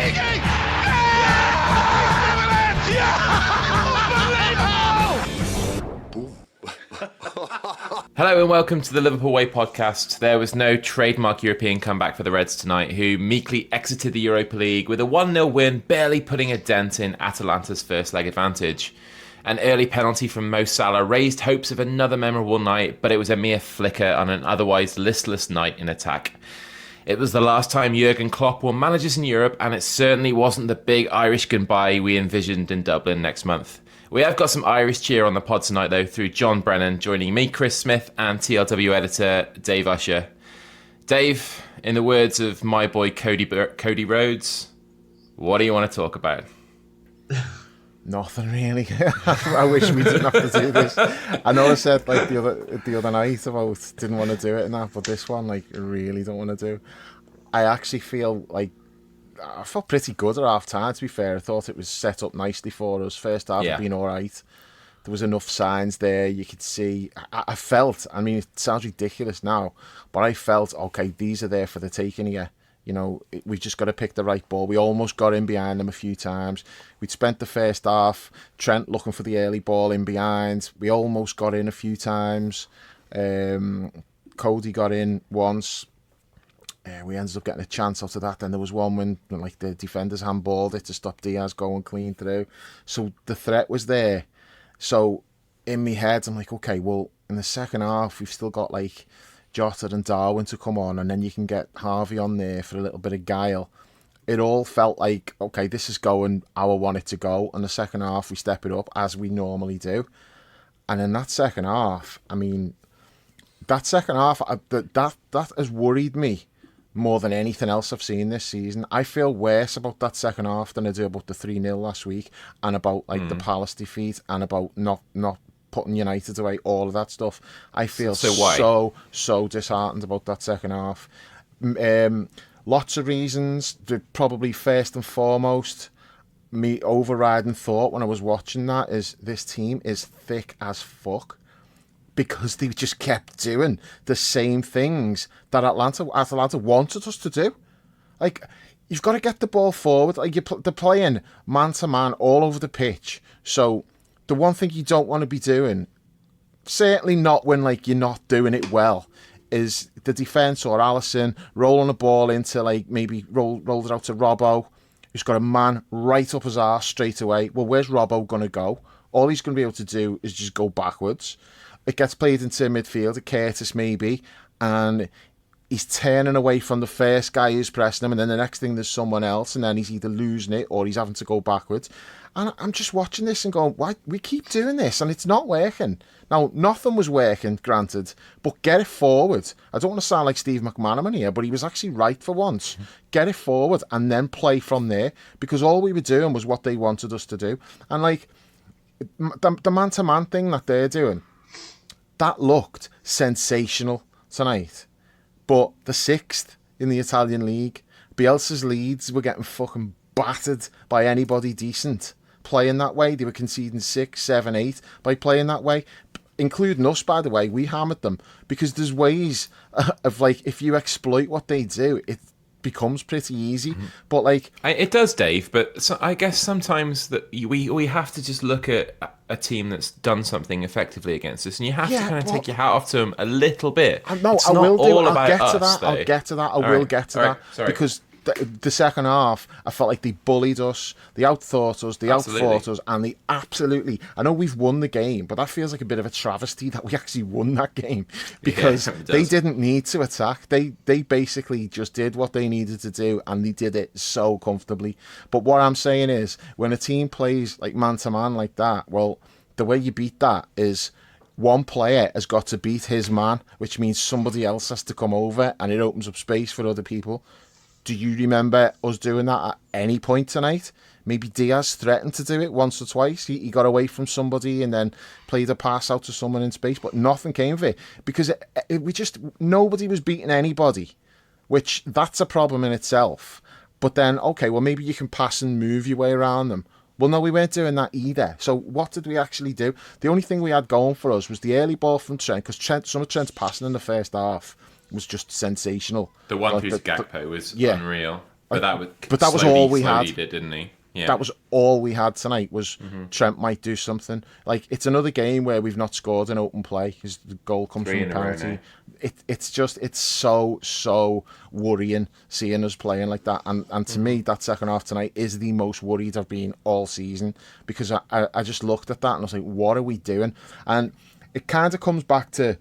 Origi! Hello and welcome to the Liverpool Way podcast. There was no trademark European comeback for the Reds tonight, who meekly exited the Europa League with a 1-0 win, barely putting a dent in Atalanta's first leg advantage. An early penalty from Mo Salah raised hopes of another memorable night, but it was a mere flicker on an otherwise listless night in attack. It was the last time Jurgen Klopp were managers in Europe, and it certainly wasn't the big Irish goodbye we envisioned in Dublin next month. We have got some Irish cheer on the pod tonight, though, through John Brennan, joining me, Chris Smith, and TLW editor Dave Usher. Dave, in the words of my boy Cody Rhodes, what do you want to talk about? Nothing really. I wish we didn't have to do this. I know I said like the other night about didn't want to do it and that, but this one like I really don't want to do. I actually feel like I felt pretty good at half time, to be fair. I thought it was set up nicely for us. First half had been all right. There was enough signs there. You could see. I felt, I mean, it sounds ridiculous now, but I felt, okay, these are there for the taking here. You know, we've just got to pick the right ball. We almost got in behind them a few times. We'd spent the first half, Trent looking for the early ball in behind. We almost got in a few times. Cody got in once. We ended up getting a chance out of that. Then there was one when like the defenders handballed it to stop Diaz going clean through. So the threat was there. So in my head, I'm like, okay, well, in the second half, we've still got like Jota and Darwin to come on, and then you can get Harvey on there for a little bit of guile. It all felt like, okay, this is going how I want it to go. And the second half, we step it up as we normally do. And in that second half, I mean, that second half, that has worried me more than anything else I've seen this season. I feel worse about that second half than I do about the 3-0 last week, and about like the Palace defeat, and about not putting United away, all of that stuff. I feel so disheartened about that second half. Lots of reasons. Probably first and foremost, me overriding thought when I was watching that is this team is thick as fuck. Because they just kept doing the same things that Atalanta wanted us to do. Like, you've got to get the ball forward. Like, they're playing man-to-man all over the pitch. So the one thing you don't want to be doing, certainly not when like you're not doing it well, is the defence or Alisson rolling the ball into like maybe rolled it out to Robbo, who's got a man right up his arse straight away. Well, where's Robbo going to go? All he's going to be able to do is just go backwards. It gets played into midfield, at Curtis maybe, and he's turning away from the first guy who's pressing him, and then the next thing there's someone else, and then he's either losing it or he's having to go backwards. And I'm just watching this and going, why we keep doing this and it's not working. Now, nothing was working, granted, but get it forward. I don't want to sound like Steve McManaman here, but he was actually right for once. Get it forward and then play from there, because all we were doing was what they wanted us to do. And like the man-to-man thing that they're doing, that looked sensational tonight. But the 6th in the Italian league, Bielsa's Leeds were getting fucking battered by anybody decent playing that way. They were conceding 6, 7, 8 by playing that way, including us, by the way. We hammered them because there's ways of like, if you exploit what they do, it becomes pretty easy. But like, it does, Dave, but I guess sometimes that we have to just look at a team that's done something effectively against us, and you have to kind of take your hat off to them a little bit. No, I will do. I'll get to that. I'll get to that. I will get to that. Because the second half, I felt like they bullied us, they outthought us, they outfought us, and they absolutely... I know we've won the game, but that feels like a bit of a travesty that we actually won that game, because they didn't need to attack. They basically just did what they needed to do, and they did it so comfortably. But what I'm saying is, when a team plays like man-to-man like that, well, the way you beat that is one player has got to beat his man, which means somebody else has to come over, and it opens up space for other people. Do you remember us doing that at any point tonight? Maybe Diaz threatened to do it once or twice. He got away from somebody and then played a pass out to someone in space, but nothing came of it, because nobody was beating anybody, which that's a problem in itself. But then, okay, well, maybe you can pass and move your way around them. Well, no, we weren't doing that either. So what did we actually do? The only thing we had going for us was the early ball from Trent, because some of Trent's passing in the first half was just sensational. The one who's Gakpo was unreal. But that was but that was all we had. Didn't he? Yeah. That was all we had tonight. Was Trent might do something. Like, it's another game where we've not scored an open play because the goal comes from a penalty. It's so worrying seeing us playing like that. And to me, that second half tonight is the most worried I've been all season, because I just looked at that and I was like, what are we doing? And it kind of comes back to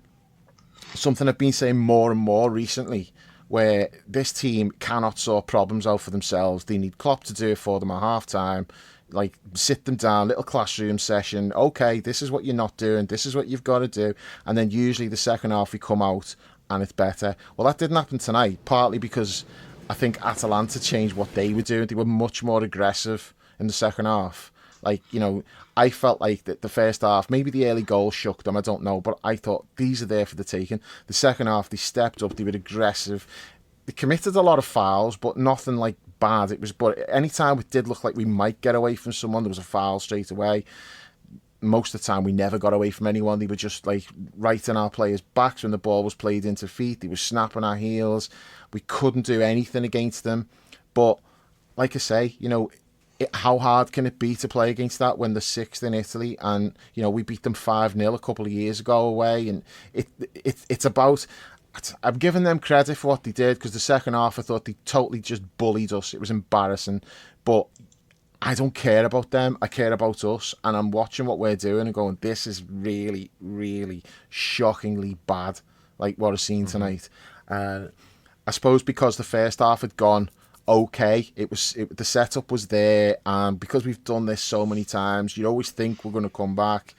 something I've been saying more and more recently, where this team cannot sort problems out for themselves. They need Klopp to do it for them at half-time, like sit them down, little classroom session. Okay, this is what you're not doing. This is what you've got to do. And then usually the second half we come out and it's better. Well, that didn't happen tonight, partly because I think Atalanta changed what they were doing. They were much more aggressive in the second half. Like, you know, I felt like the first half, maybe the early goal shook them, I don't know, but I thought these are there for the taking. The second half, they stepped up, they were aggressive. They committed a lot of fouls, but nothing like bad. But any time it did look like we might get away from someone, there was a foul straight away. Most of the time, we never got away from anyone. They were just like right in our players' backs when the ball was played into feet. They were snapping our heels. We couldn't do anything against them. But like I say, you know, how hard can it be to play against that when they're sixth in Italy? And, you know, we beat them 5-0 a couple of years ago away. And it's about... I'm giving them credit for what they did, because the second half I thought they totally just bullied us. It was embarrassing. But I don't care about them. I care about us. And I'm watching what we're doing and going, this is really, really shockingly bad, like what I've seen tonight. I suppose because the first half had gone okay, the setup was there, and because we've done this so many times, you always think we're going to come back.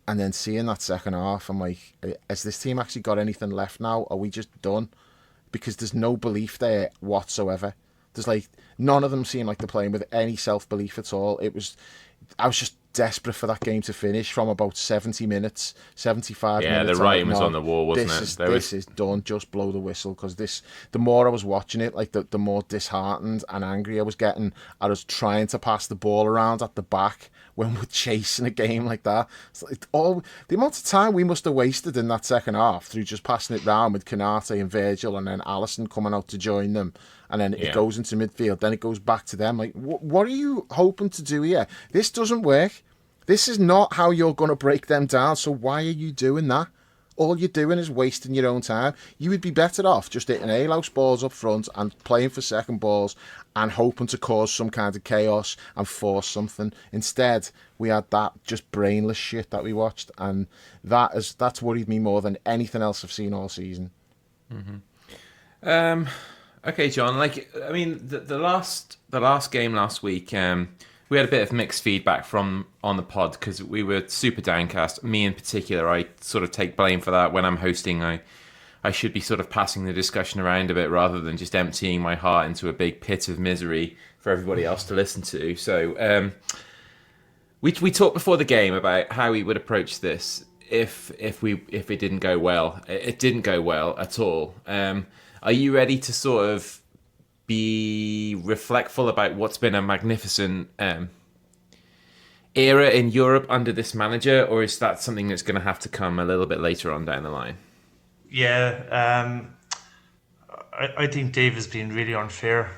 And then seeing that second half, I'm like, has this team actually got anything left now? Are we just done? Because there's no belief there whatsoever. There's like, none of them seem like they're playing with any self-belief at all. I was just desperate for that game to finish from about 70 minutes, 75 minutes. Yeah, the writing was on the wall, wasn't it? This is done. Just blow the whistle, because the more I was watching it, like the more disheartened and angry I was getting. I was trying to pass the ball around at the back when we're chasing a game like that. It's like the amount of time we must have wasted in that second half through just passing it round with Canate and Virgil, and then Alisson coming out to join them. And then it goes into midfield. Then it goes back to them. Like, what are you hoping to do here? This doesn't work. This is not how you're going to break them down. So why are you doing that? All you're doing is wasting your own time. You would be better off just hitting A-louse balls up front and playing for second balls and hoping to cause some kind of chaos and force something. Instead, we had that just brainless shit that we watched. And that's worried me more than anything else I've seen all season. Mm-hmm. Okay, John. Like, I mean, the last game last week, we had a bit of mixed feedback on the pod, because we were super downcast. Me in particular, I sort of take blame for that. When I'm hosting, I should be sort of passing the discussion around a bit rather than just emptying my heart into a big pit of misery for everybody else to listen to. So we talked before the game about how we would approach this if it didn't go well. It didn't go well at all. Are you ready to sort of be reflectful about what's been a magnificent era in Europe under this manager, or is that something that's going to have to come a little bit later on down the line? Yeah, I think Dave has been really unfair.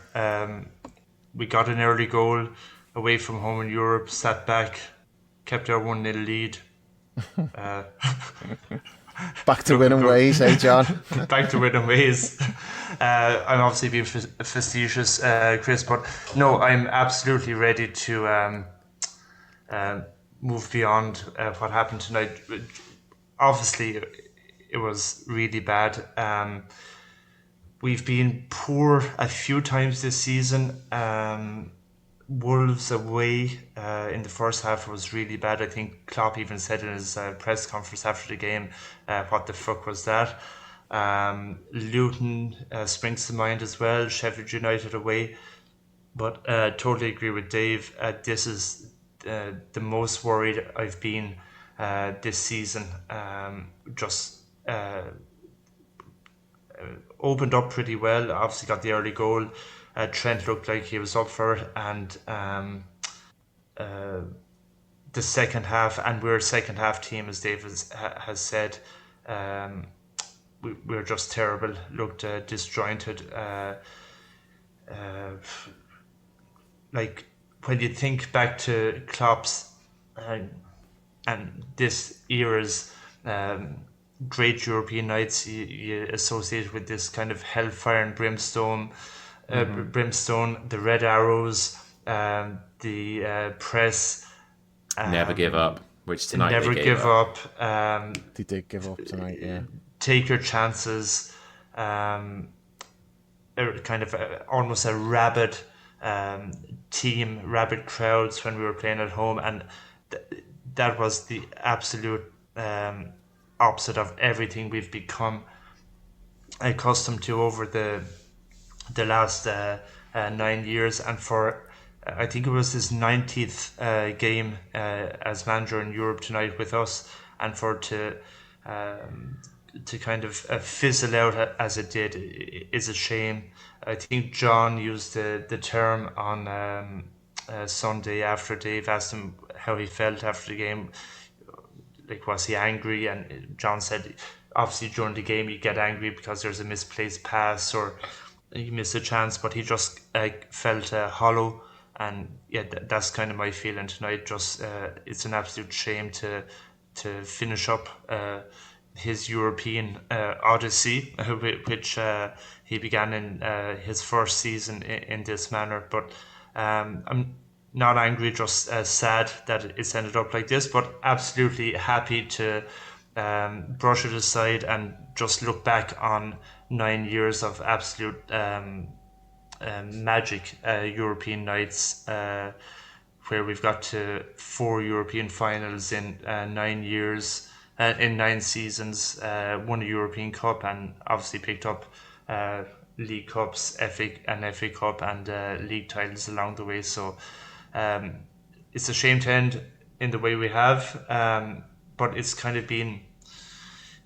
We got an early goal away from home in Europe, sat back, kept our 1-0 lead. Back to winning ways, eh, John? Back to winning ways. I'm obviously being facetious, Chris, but no, I'm absolutely ready to move beyond what happened tonight. Obviously, it was really bad. We've been poor a few times this season. Wolves away in the first half was really bad. I think Klopp even said in his press conference after the game, what the fuck was that? Luton springs to mind as well, Sheffield United away. But totally agree with Dave. This is the most worried I've been this season. Opened up pretty well, obviously got the early goal. Trent looked like he was up for it, and the second half, and we're a second half team, as Dave has said. We're just terrible, looked disjointed. like when you think back to Klopp's and this era's great European nights, you associate with this kind of hellfire and brimstone, the red arrows, the press. Never give up, which tonight Never they gave give up. up. They did give up tonight, yeah. Take your chances. Kind of almost a rabid team, rabid crowds when we were playing at home, and that was the absolute opposite of everything we've become accustomed to over the last 9 years. And for I think it was his 90th game as manager in Europe tonight with us, and for to kind of fizzle out as it did is a shame. I think John used the term on Sunday after Dave asked him how he felt after the game. Like, was he angry? And John said, obviously during the game you get angry because there's a misplaced pass or you miss a chance, but he just felt hollow. And yeah, that's kind of my feeling tonight. Just it's an absolute shame to finish up his European odyssey, which he began in his first season in this manner. But I'm not angry, just sad that it's ended up like this, but absolutely happy to brush it aside and just look back on 9 years of absolute magic European nights, where we've got to 4 European finals in 9 years, in 9 seasons, won a European Cup, and obviously picked up League Cups, FA Cup, and league titles along the way. So it's a shame to end in the way we have, but it's kind of been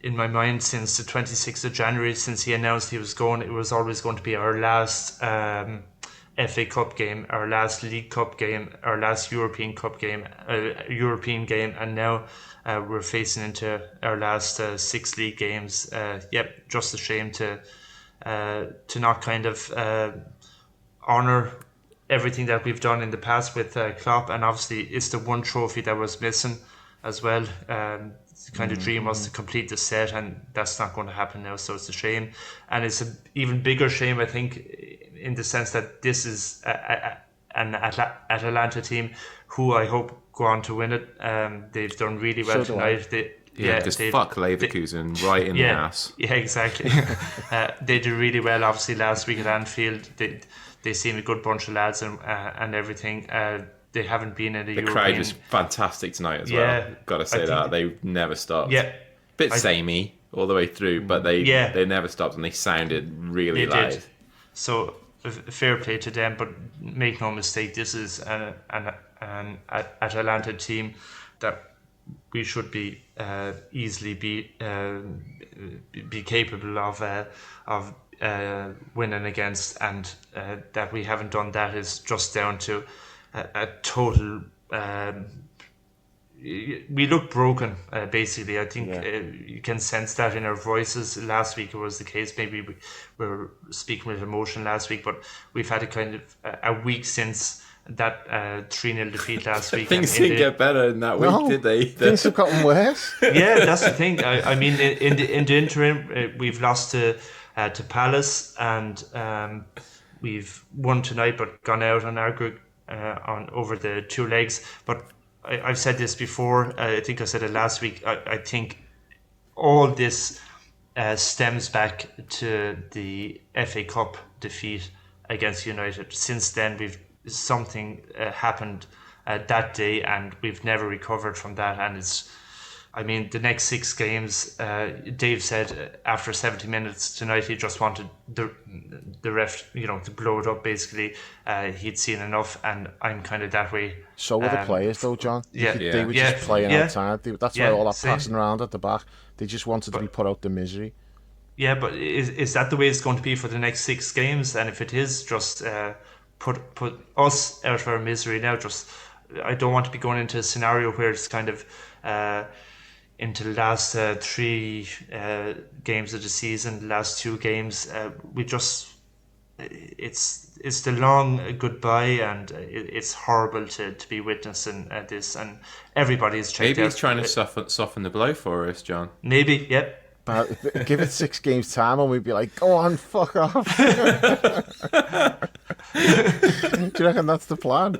in my mind since the 26th of January, since he announced he was going. It was always going to be our last FA Cup game, our last League Cup game, our last European Cup game, European game, and now we're facing into our last 6 league games. Yep, just a shame to not kind of honour everything that we've done in the past with Klopp, and obviously it's the one trophy that was missing as well. The kind of dream was to complete the set, and that's not going to happen now, so it's a shame. And it's an even bigger shame, I think, in the sense that this is an Atalanta team who I hope go on to win it. They've done really well tonight. Because fuck Leverkusen right in the ass. Yeah, exactly. They did really well, obviously, last week at Anfield. They seem a good bunch of lads and everything. They haven't been in the European... crowd was fantastic tonight as well. Got to say that. They never stopped. Yeah. Bit samey all the way through, but they never stopped, and they sounded really loud. Did. So fair play to them, but make no mistake, this is an Atalanta team that we should be easily be capable of winning against, and that we haven't done that is just down to a total. We look broken, basically. I think you can sense that in our voices. Last week it was the case. Maybe we were speaking with emotion last week, but we've had a kind of a week since that 3-0 defeat last week. Things didn't get better in that week, did they? Things have gotten worse. Yeah, that's the thing. I mean, in the interim, we've lost to Palace, and we've won tonight, but gone out on on over the 2 legs. But I've said this before. I think I said it last week. I think all this stems back to the FA Cup defeat against United. Since then, something happened that day, and we've never recovered from that. And I mean, the next 6 games, Dave said after 70 minutes tonight, he just wanted the ref, to blow it up, basically. He'd seen enough, and I'm kind of that way. So were the players, though, John. They were just playing outside. That's why all that passing around at the back. They just wanted to be put out the misery. Yeah, but is that the way it's going to be for the next 6 games? And if it is, just put us out of our misery now. I don't want to be going into a scenario where it's kind of into the last 3 games of the season, the last 2 games, we just it's the long goodbye, and it's horrible to be witnessing this, and everybody is checked Maybe out. he's trying to soften the blow for us, John. Maybe, yep. But give it 6 games time and we'd be like, go on, fuck off. Do you reckon that's the plan?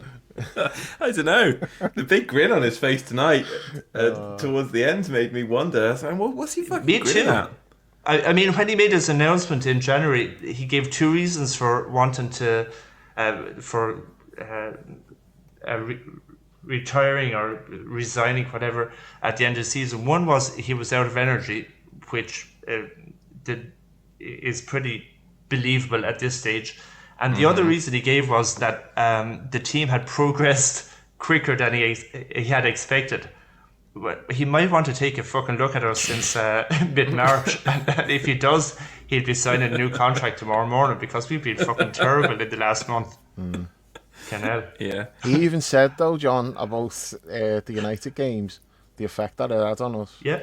I don't know. The big grin on his face tonight towards the end made me wonder. I was like, what's he fucking Me grinning too. at? I mean, when he made his announcement in January, he gave 2 reasons for wanting to, retiring or resigning, whatever, at the end of the season. One was he was out of energy, which is pretty believable at this stage. And the other reason he gave was that the team had progressed quicker than he had expected. He might want to take a fucking look at us since mid-March. And if he does, he'll be signing a new contract tomorrow morning, because we've been fucking terrible in the last month. Canal. Yeah. He even said, though, John, about the United games, the effect that it had on us. Yeah.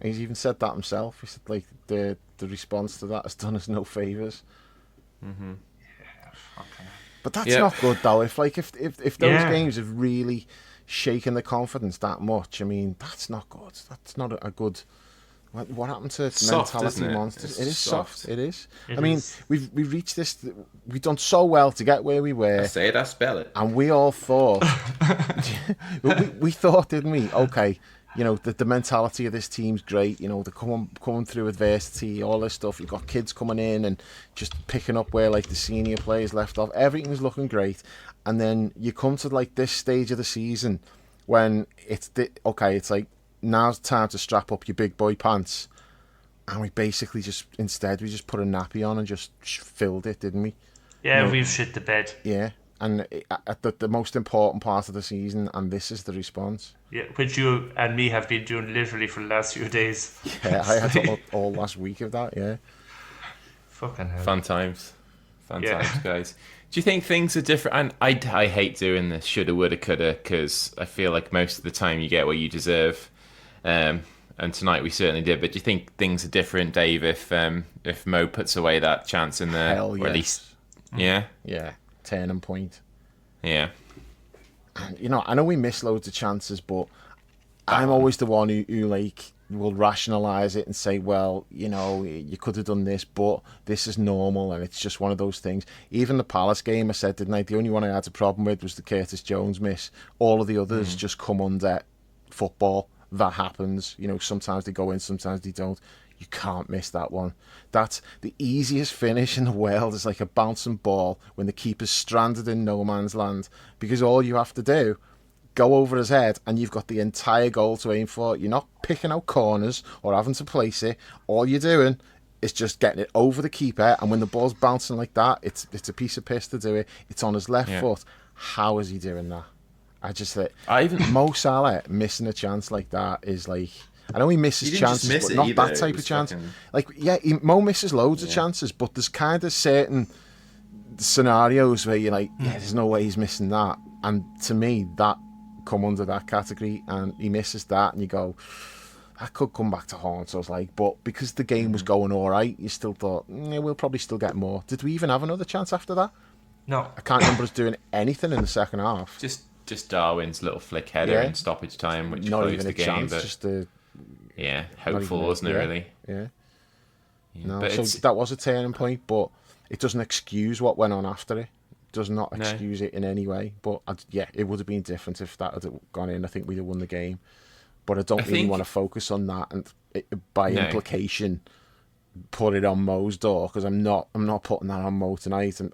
He's even said that himself. He said, like, the response to that has done us no favours. Mm-hmm. But that's not good, though. If those games have really shaken the confidence that much, I mean, that's not good. That's not a good... What happened to soft, mentality isn't it? monsters? It is soft. It is. It I mean, is. we've reached this. We've done so well to get where we were. I say it, I spell it. And we all thought, we thought, didn't we? Okay, you know, the mentality of this team's great. You know, they're coming through adversity, all this stuff. You've got kids coming in and just picking up where like the senior players left off. Everything's looking great, and then you come to like this stage of the season when it's like, now's the time to strap up your big boy pants. And we basically instead put a nappy on and just filled it, didn't we? Yeah, You know, we've shit the bed. yeah. And at the most important part of the season, and this is the response. Yeah, which you and me have been doing literally for the last few days. Yeah, I had all last week of that, yeah. Fucking hell. Fun times, guys. Do you think things are different? And I hate doing this shoulda, woulda, coulda, because I feel like most of the time you get what you deserve. And tonight we certainly did. But do you think things are different, Dave, if Mo puts away that chance in there? Hell or yes. at least, yeah? Yeah, turning point. Yeah. And, you know, I know we miss loads of chances, but I'm always the one who like, will rationalise it and say, well, you know, you could have done this, but this is normal and it's just one of those things. Even the Palace game, I said, didn't I? The only one I had a problem with was the Curtis Jones miss. All of the others just come under football. That happens. You know, sometimes they go in, sometimes they don't. You can't miss that one. That's the easiest finish in the world. Is like a bouncing ball when the keeper's stranded in no man's land, because all you have to do, go over his head and you've got the entire goal to aim for. You're not picking out corners or having to place it. All you're doing is just getting it over the keeper, and when the ball's bouncing like that, it's a piece of piss to do it. It's on his left foot. How is he doing that? I just think Mo Salah missing a chance like that is like, I know he misses chances, but not that type of chance. Like, yeah, Mo misses loads of chances, but there's kind of certain scenarios where you're like, yeah, there's no way he's missing that. And to me, that come under that category, and he misses that, and you go, that could come back to haunt us. Like, but because the game was going all right, you still thought, we'll probably still get more. Did we even have another chance after that? No. I can't remember us doing anything in the second half. Just Darwin's little flick header in stoppage time, which not closed even the a game. Chance, but just hopeful, wasn't it? Really. Yeah. No, but so that was a turning point, but it doesn't excuse what went on after it. Does not excuse it in any way. But it would have been different if that had gone in. I think we'd have won the game. But I don't really want to focus on that, and by implication, put it on Mo's door, because I'm not putting that on Mo tonight, and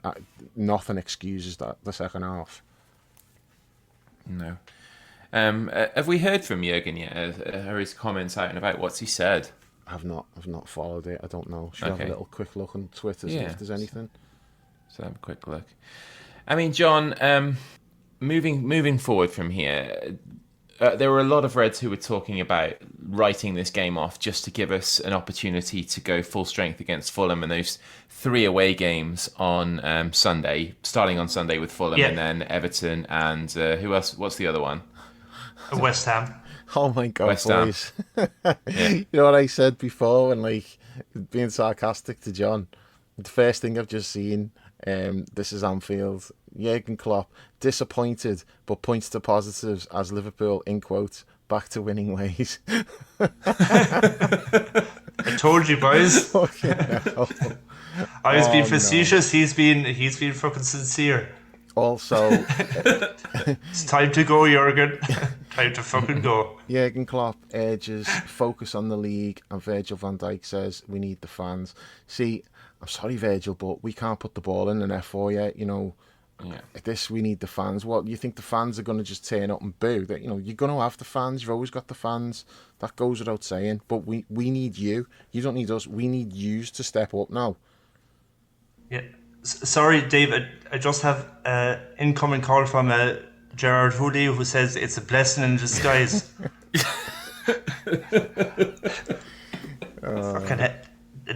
nothing excuses that the second half. No. Have we heard from Jurgen yet? Are his comments out and about? What's he said? I've not followed it. I don't know. Should I have a little quick look on Twitter, see if there's anything? So have a quick look. I mean, John, moving forward from here, there were a lot of Reds who were talking about writing this game off just to give us an opportunity to go full strength against Fulham in those 3 away games on Sunday, starting on Sunday with Fulham and then Everton and who else? What's the other one? West Ham. Oh my God, West Ham. boys. You know what I said before when, like, being sarcastic to John? The first thing I've just seen This is Anfield. Jurgen Klopp, disappointed, but points to positives as Liverpool, in quotes, back to winning ways. I told you, boys. Fucking hell. I was being no. facetious. He's been fucking sincere. Also, It's time to go, Jurgen. Time to fucking go. Jurgen Klopp urges focus on the league, and Virgil van Dijk says we need the fans. See, I'm sorry, Virgil, but we can't put the ball in an F4 yet. You know, this we need the fans. What, you think the fans are going to just turn up and boo? That, you know, you're going to have the fans. You've always got the fans. That goes without saying. But we need you. You don't need us. We need yous to step up now. Yeah. Sorry, Dave. I just have an incoming call from Gerard Hooley, who says it's a blessing in disguise.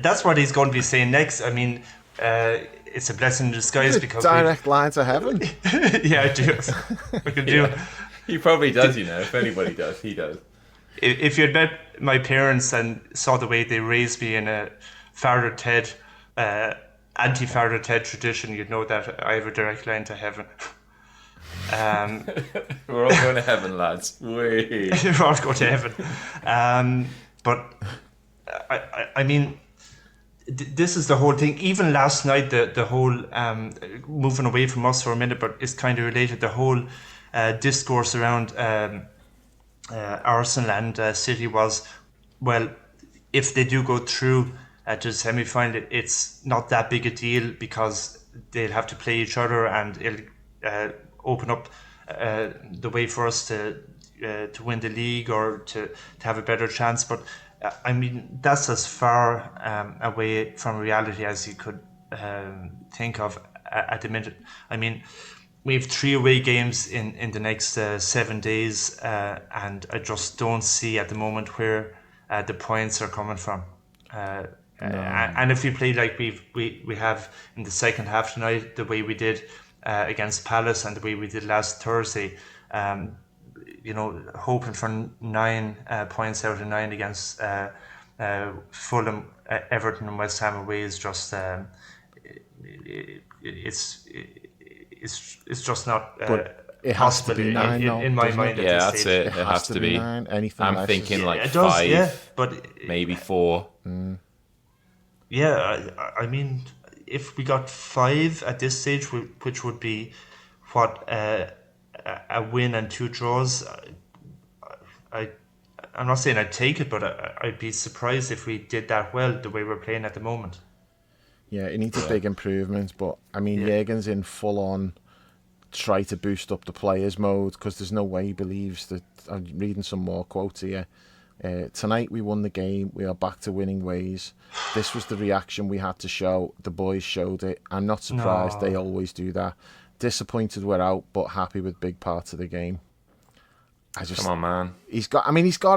That's what he's going to be saying next. I mean, it's a blessing in disguise because direct line to heaven. Yeah, I do. I can do. He probably does. You know, if anybody does, he does. If you had met my parents and saw the way they raised me in a Father Ted, anti-Father Ted tradition, you'd know that I have a direct line to heaven. We're all going to heaven, lads. We're all going to heaven. But I mean, this is the whole thing. Even last night, the whole moving away from us for a minute, but it's kind of related. The whole discourse around Arsenal and City was, well, if they do go through to the semi-final, it's not that big a deal because they'll have to play each other and it'll open up the way for us to win the league or to have a better chance. But I mean, that's as far away from reality as you could think of at the minute. I mean, we have 3 away games in the next 7 days, and I just don't see at the moment where the points are coming from. And if we play like we have in the second half tonight, the way we did against Palace and the way we did last Thursday, you know, hoping for 9 points out of 9 against Fulham, Everton, and West Ham away is just it's just not it has possible to be 9 in my mind. Yeah, at that's this stage. it. It has to be. 9. Anything I'm less thinking is... like it does, 5, yeah, but maybe 4. Yeah, I mean, if we got 5 at this stage, which would be what a win and 2 draws, I'm not saying I'd take it, but I'd be surprised if we did that well the way we're playing at the moment. Yeah, it needs a big improvement, but I mean, Jurgen's in full-on try to boost up the players mode because there's no way he believes that. I'm reading some more quotes here. Tonight we won the game. We are back to winning ways. This was the reaction we had to show. The boys showed it. I'm not surprised. They always do that. Disappointed we're out, but happy with big parts of the game. Come on, man. He's got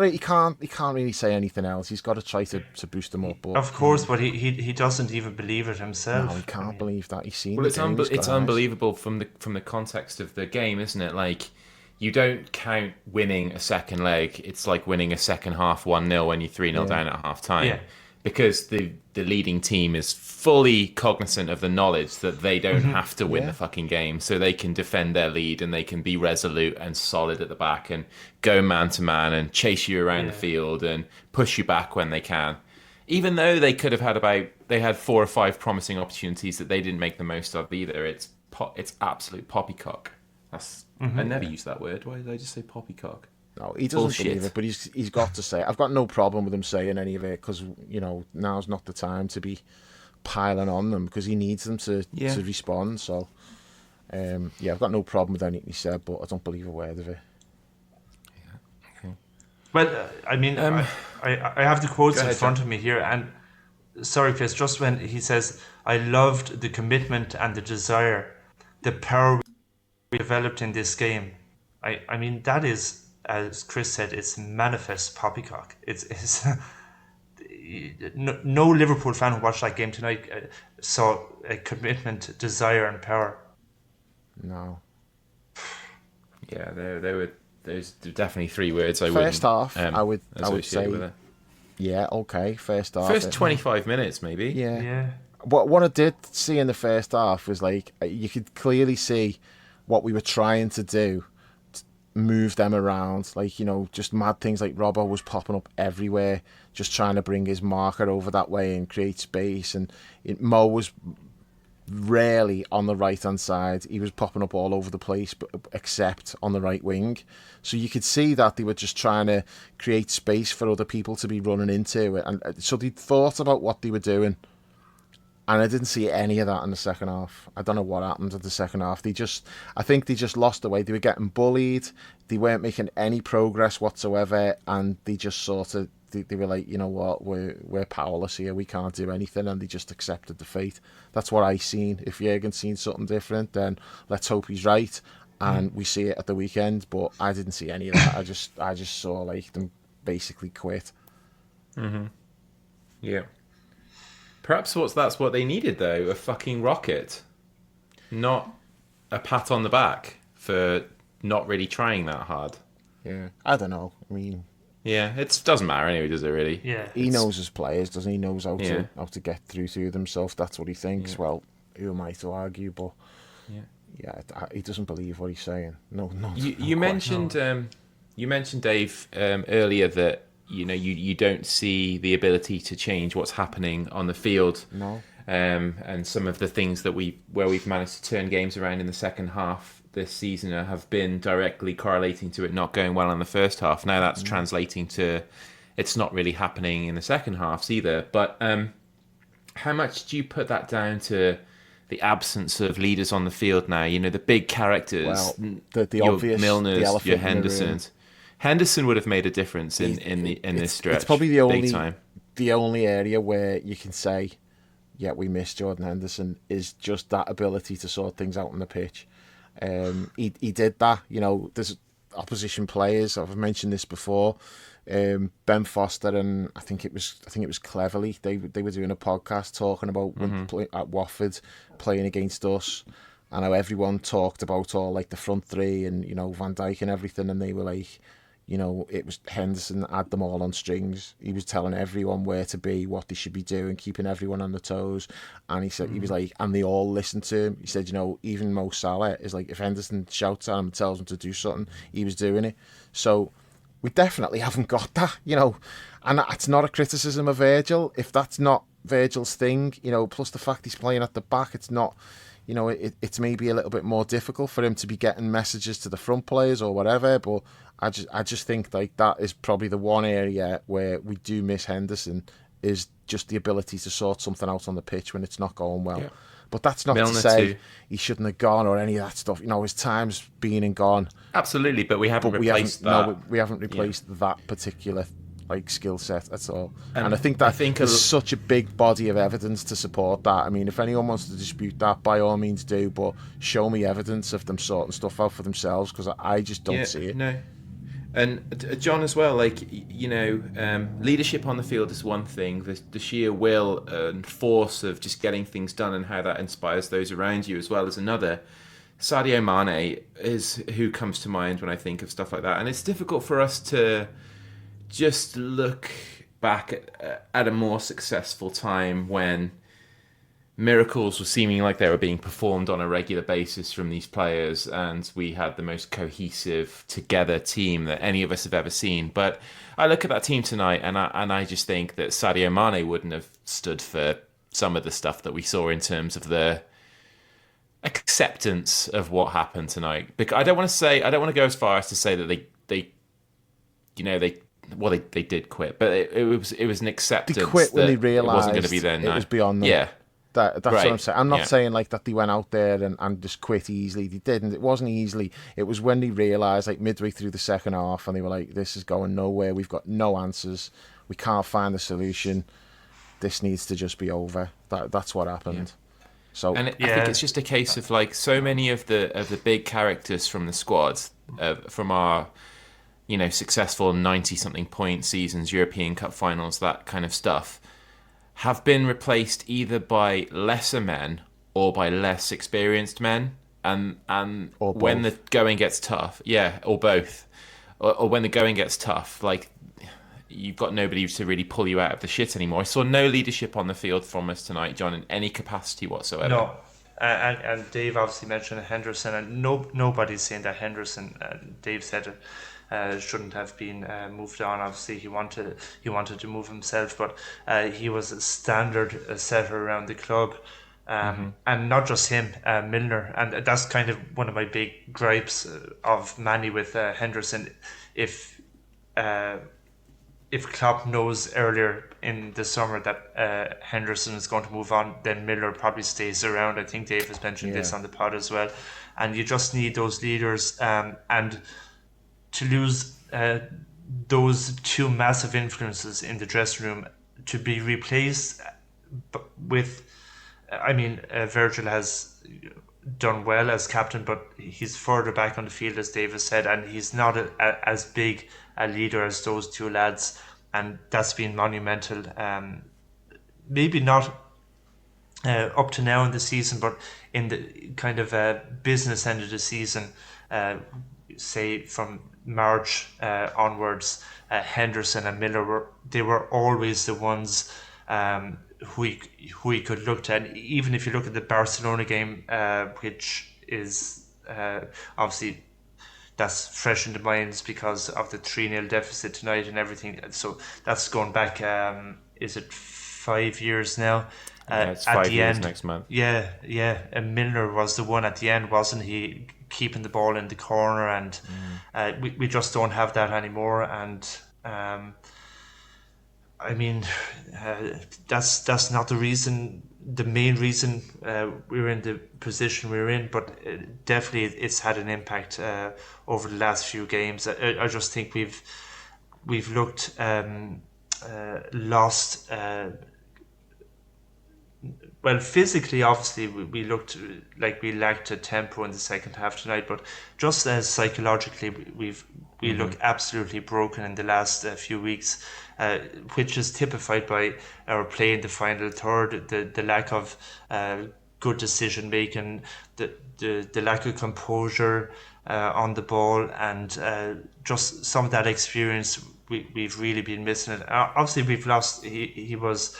it. He can't really say anything else. He's got to try to boost them up. But, of course, but he doesn't even believe it himself. No, he can't believe that. He's seen. Well, it's unbelievable from the context of the game, isn't it? Like, you don't count winning a second leg. It's like winning a second half 1-0 when you're 3-0 down at half time. Yeah. Because the leading team is fully cognizant of the knowledge that they don't have to win the fucking game, so they can defend their lead and they can be resolute and solid at the back and go man to man and chase you around the field and push you back when they can. Even though they could have they had 4 or 5 promising opportunities that they didn't make the most of either. It's absolute poppycock. I never use that word. Why did I just say poppycock? No, he doesn't Bullshit. believe it, but he's got to say it. I've got no problem with him saying any of it because, you know, now's not the time to be piling on them because he needs them to respond. So, I've got no problem with anything he said, but I don't believe a word of it. Yeah. Okay. Well, I mean, I have the quotes in front of me here, and sorry, Chris, just when he says, I loved the commitment and the desire, the power we developed in this game. I mean, that is, as Chris said, it's manifest poppycock. It's no Liverpool fan who watched that game tonight saw a commitment, desire, and power. No. Yeah, there's definitely 3 words I First half, I would say say, yeah, okay. First half. First 25 minutes, maybe. Yeah. What I did see in the first half was like you could clearly see what we were trying to do, move them around, like, you know, just mad things like Robbo was popping up everywhere, just trying to bring his marker over that way and create space. And Mo was rarely on the right hand side. He was popping up all over the place, but except on the right wing. So you could see that they were just trying to create space for other people to be running into it, and so they thought about what they were doing. And I didn't see any of that in the second half. I don't know what happened in the second half. I think they just lost the way. They were getting bullied. They weren't making any progress whatsoever, and they just sort of they were like, you know what, we're powerless here. We can't do anything, and they just accepted the fate. That's what I seen. If Jurgen's seen something different, then let's hope he's right, and we see it at the weekend. But I didn't see any of that. I just saw like them basically quit. Yeah. Perhaps that's what they needed, though, a fucking rocket. Not a pat on the back for not really trying that hard. Yeah, I don't know. I mean... Yeah, it doesn't matter anyway, does it really? Yeah. He knows his players, doesn't he? He knows how to get through to them, so if that's what he thinks, well, who am I to argue? But yeah, he doesn't believe what he's saying. No. You mentioned, Dave, earlier that you don't see the ability to change what's happening on the field. No. And some of the things that where we've managed to turn games around in the second half this season have been directly correlating to it not going well in the first half. Now that's translating to it's not really happening in the second halves either. But how much do you put that down to the absence of leaders on the field now? You know, the big characters, well, the your obvious, Milners, your Hendersons. Henderson would have made a difference in this stretch. It's probably the only area where you can say, yeah, we miss Jordan Henderson, is just that ability to sort things out on the pitch. He did that. You know, there's opposition players. I've mentioned this before. Ben Foster and I think it was Cleverly. They were doing a podcast talking about when at Watford playing against us, and how everyone talked about all like the front three and, you know, Van Dijk and everything, and they were like, you know, it was Henderson that had them all on strings. He was telling everyone where to be, what they should be doing, keeping everyone on the toes. And he said, he was like, and they all listened to him. He said, you know, even Mo Salah is like, if Henderson shouts at him and tells him to do something, he was doing it. So we definitely haven't got that, you know. And it's not a criticism of Virgil. If that's not Virgil's thing, you know, plus the fact he's playing at the back, it's not, you know, it's maybe a little bit more difficult for him to be getting messages to the front players or whatever. But I just think like that is probably the one area where we do miss Henderson, is just the ability to sort something out on the pitch when it's not going well. Yeah. But that's not Milner to say too. He shouldn't have gone or any of that stuff. You know, his time's been and gone. Absolutely, but we haven't replaced that. No, we haven't replaced that particular like skill set at all. And I think there's such a big body of evidence to support that. I mean, if anyone wants to dispute that, by all means do, but show me evidence of them sorting stuff out for themselves, because I just don't see it. No. And John as well, like, you know, leadership on the field is one thing. The sheer will and force of just getting things done and how that inspires those around you as well is another. Sadio Mane is who comes to mind when I think of stuff like that. And it's difficult for us to just look back at a more successful time when miracles were seeming like they were being performed on a regular basis from these players, and we had the most cohesive together team that any of us have ever seen. But I look at that team tonight and I just think that Sadio Mane wouldn't have stood for some of the stuff that we saw in terms of the acceptance of what happened tonight. Because I don't want to go as far as to say that they did quit, but it was an acceptance. They quit when they realised it wasn't going to be there. It was beyond them. Yeah. That's right. What I'm saying. I'm not saying like that they went out there and just quit easily. They didn't. It wasn't easily. It was when they realised, like midway through the second half, and they were like, this is going nowhere. We've got no answers. We can't find the solution. This needs to just be over. That's what happened. Yeah. So, and I think it's just a case of like so many of the big characters from the squad, from our, you know, successful 90-something point seasons, European Cup finals, that kind of stuff, have been replaced either by lesser men or by less experienced men, and when the going gets tough, or both, or when the going gets tough, like, you've got nobody to really pull you out of the shit anymore. I saw no leadership on the field from us tonight, John, in any capacity whatsoever. No. And Dave obviously mentioned Henderson, and nobody's saying that Henderson, Dave said it, shouldn't have been moved on. Obviously, he wanted to move himself, but he was a standard setter around the club, and not just him, Milner, and that's kind of one of my big gripes of Manny with Henderson. If Klopp knows earlier in the summer that Henderson is going to move on, then Miller probably stays around. I think Dave has mentioned this on the pod as well. And you just need those leaders. And to lose those two massive influences in the dressing room to be replaced with, Virgil has done well as captain, but he's further back on the field, as David said, and he's not as big a leader as those two lads, and that's been monumental. Maybe not up to now in the season, but in the kind of business end of the season, say from March onwards, Henderson and Miller were always the ones who we could look to. And even if you look at the Barcelona game, which is obviously that's fresh in the minds because of the 3-0 deficit tonight and everything. So that's going back, is it 5 years now? It's 5 years next month. Yeah. And Milner was the one at the end, wasn't he? Keeping the ball in the corner, and we just don't have that anymore. And that's not the main reason we're in the position we're in, but definitely it's had an impact over the last few games. I just think we've looked lost. Well, physically, obviously, we looked like we lacked a tempo in the second half tonight, but just as psychologically, we look absolutely broken in the last few weeks, which is typified by our play in the final third, the lack of good decision making, the lack of composure on the ball, and just some of that experience we've really been missing it. Obviously, we've lost. He was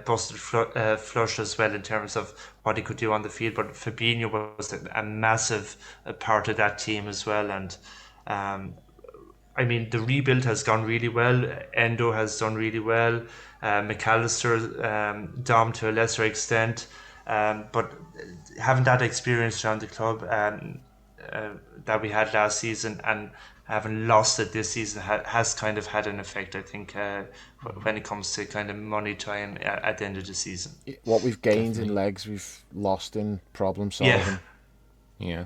busted flush as well in terms of what he could do on the field, but Fabinho was a massive part of that team as well. And the rebuild has gone really well. Endo has done really well. McAllister, Dom to a lesser extent, but having that experience around the club that we had last season and having lost it this season has kind of had an effect, I think, when it comes to kind of money time at the end of the season. What we've gained in legs, we've lost in problem solving. Yeah.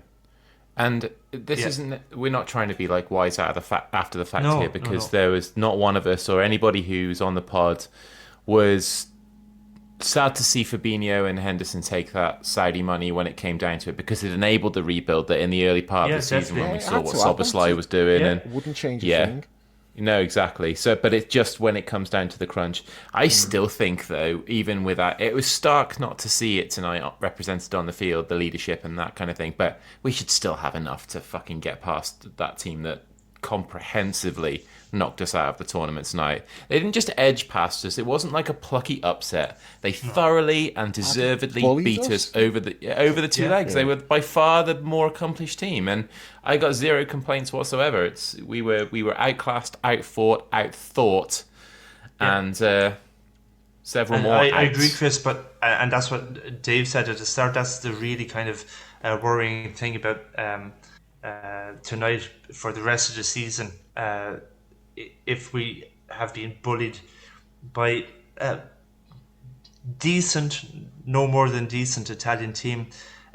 And this isn't. We're not trying to be like wise out of the after the fact here, because there was not one of us or anybody who's on the pod was sad to see Fabinho and Henderson take that Saudi money when it came down to it, because it enabled the rebuild that in the early part of the season when we saw what Szoboszlai was doing. And wouldn't change a thing. No, exactly. So, but it's just when it comes down to the crunch. I still think, though, even with that, it was stark not to see it tonight represented on the field, the leadership and that kind of thing. But we should still have enough to fucking get past that team that comprehensively knocked us out of the tournament tonight. They didn't just edge past us. It wasn't like a plucky upset. They thoroughly and deservedly beat us over the two legs. They were by far the more accomplished team, and I got zero complaints whatsoever. We were outclassed, outfought, outthought, and several more. I agree, Chris, but and that's what Dave said at the start. That's the really kind of worrying thing about tonight for the rest of the season. If we have been bullied by a decent, no more than decent Italian team,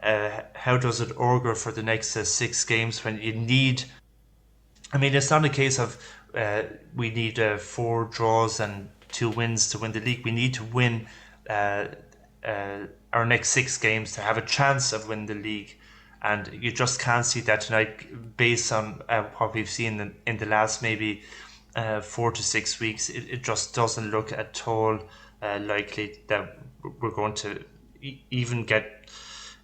how does it augur for the next 6 games when you need... it's not a case of we need 4 draws and 2 wins to win the league. We need to win our next 6 games to have a chance of winning the league. And you just can't see that tonight based on what we've seen in the last maybe 4 to 6 weeks. It just doesn't look at all likely that we're going to even get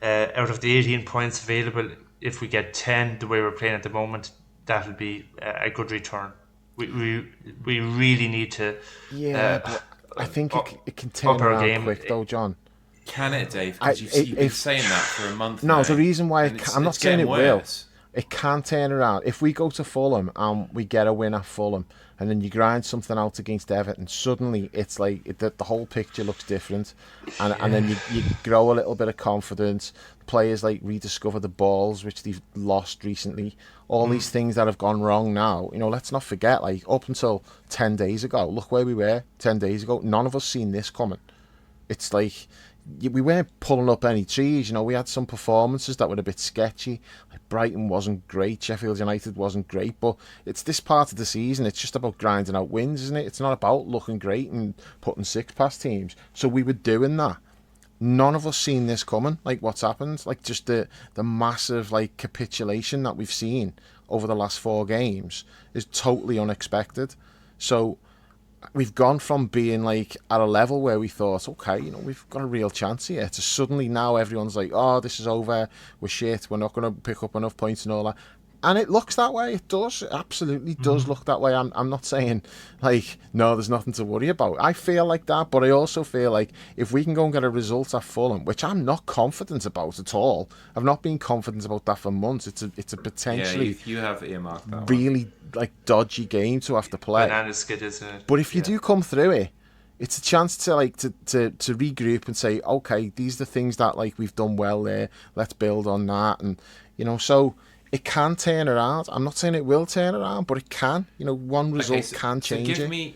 out of the 18 points available. If we get 10 the way we're playing at the moment, that'll be a good return. we really need to Yeah, but I think it can turn up our around game. quick though, John. Can it, Dave? Because you've been saying that for a month No, now. the reason why I'm not it's saying it getting will. worse. It can turn around. If we go to Fulham and we get a win at Fulham, and then you grind something out against Everton, suddenly it's like the whole picture looks different, and then you grow a little bit of confidence. Players like rediscover the balls which they've lost recently. All these things that have gone wrong now. Let's not forget, like up until 10 days ago, look where we were 10 days ago. None of us seen this coming. It's like we weren't pulling up any trees. We had some performances that were a bit sketchy. Like Brighton wasn't great, Sheffield United wasn't great, but it's this part of the season. It's just about grinding out wins, isn't it? It's not about looking great and putting six past teams. So we were doing that. None of us seen this coming. Like what's happened? Like just the massive like capitulation that we've seen over the last 4 games is totally unexpected. So we've gone from being like at a level where we thought, okay, we've got a real chance here, to suddenly now everyone's like, oh, this is over, we're shit, we're not going to pick up enough points and all that. And it looks that way. It does. It absolutely does look that way. I'm not saying like, no, there's nothing to worry about. I feel like that, but I also feel like if we can go and get a result at Fulham, which I'm not confident about at all. I've not been confident about that for months. It's a potentially you have earmarked that really like dodgy game to have to play. Banana skid, isn't it? But if you do come through it, it's a chance to like to regroup and say, okay, these are the things that like we've done well there. Let's build on that, and so it can turn around. I'm not saying it will turn around, but it can. One result can change it.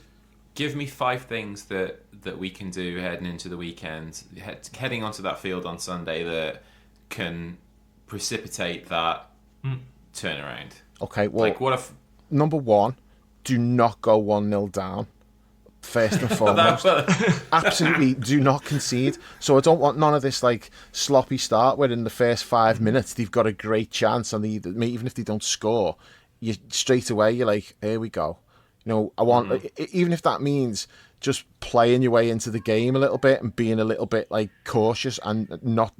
Give me 5 things that we can do heading into the weekend, heading onto that field on Sunday, that can precipitate that turnaround. Okay, well, like what if number 1, do not go 1-0 down. First and foremost, absolutely do not concede. So I don't want none of this like sloppy start where in the first 5 minutes they've got a great chance, and even if they don't score, you straight away you're like, here we go. I want even if that means just playing your way into the game a little bit and being a little bit like cautious and not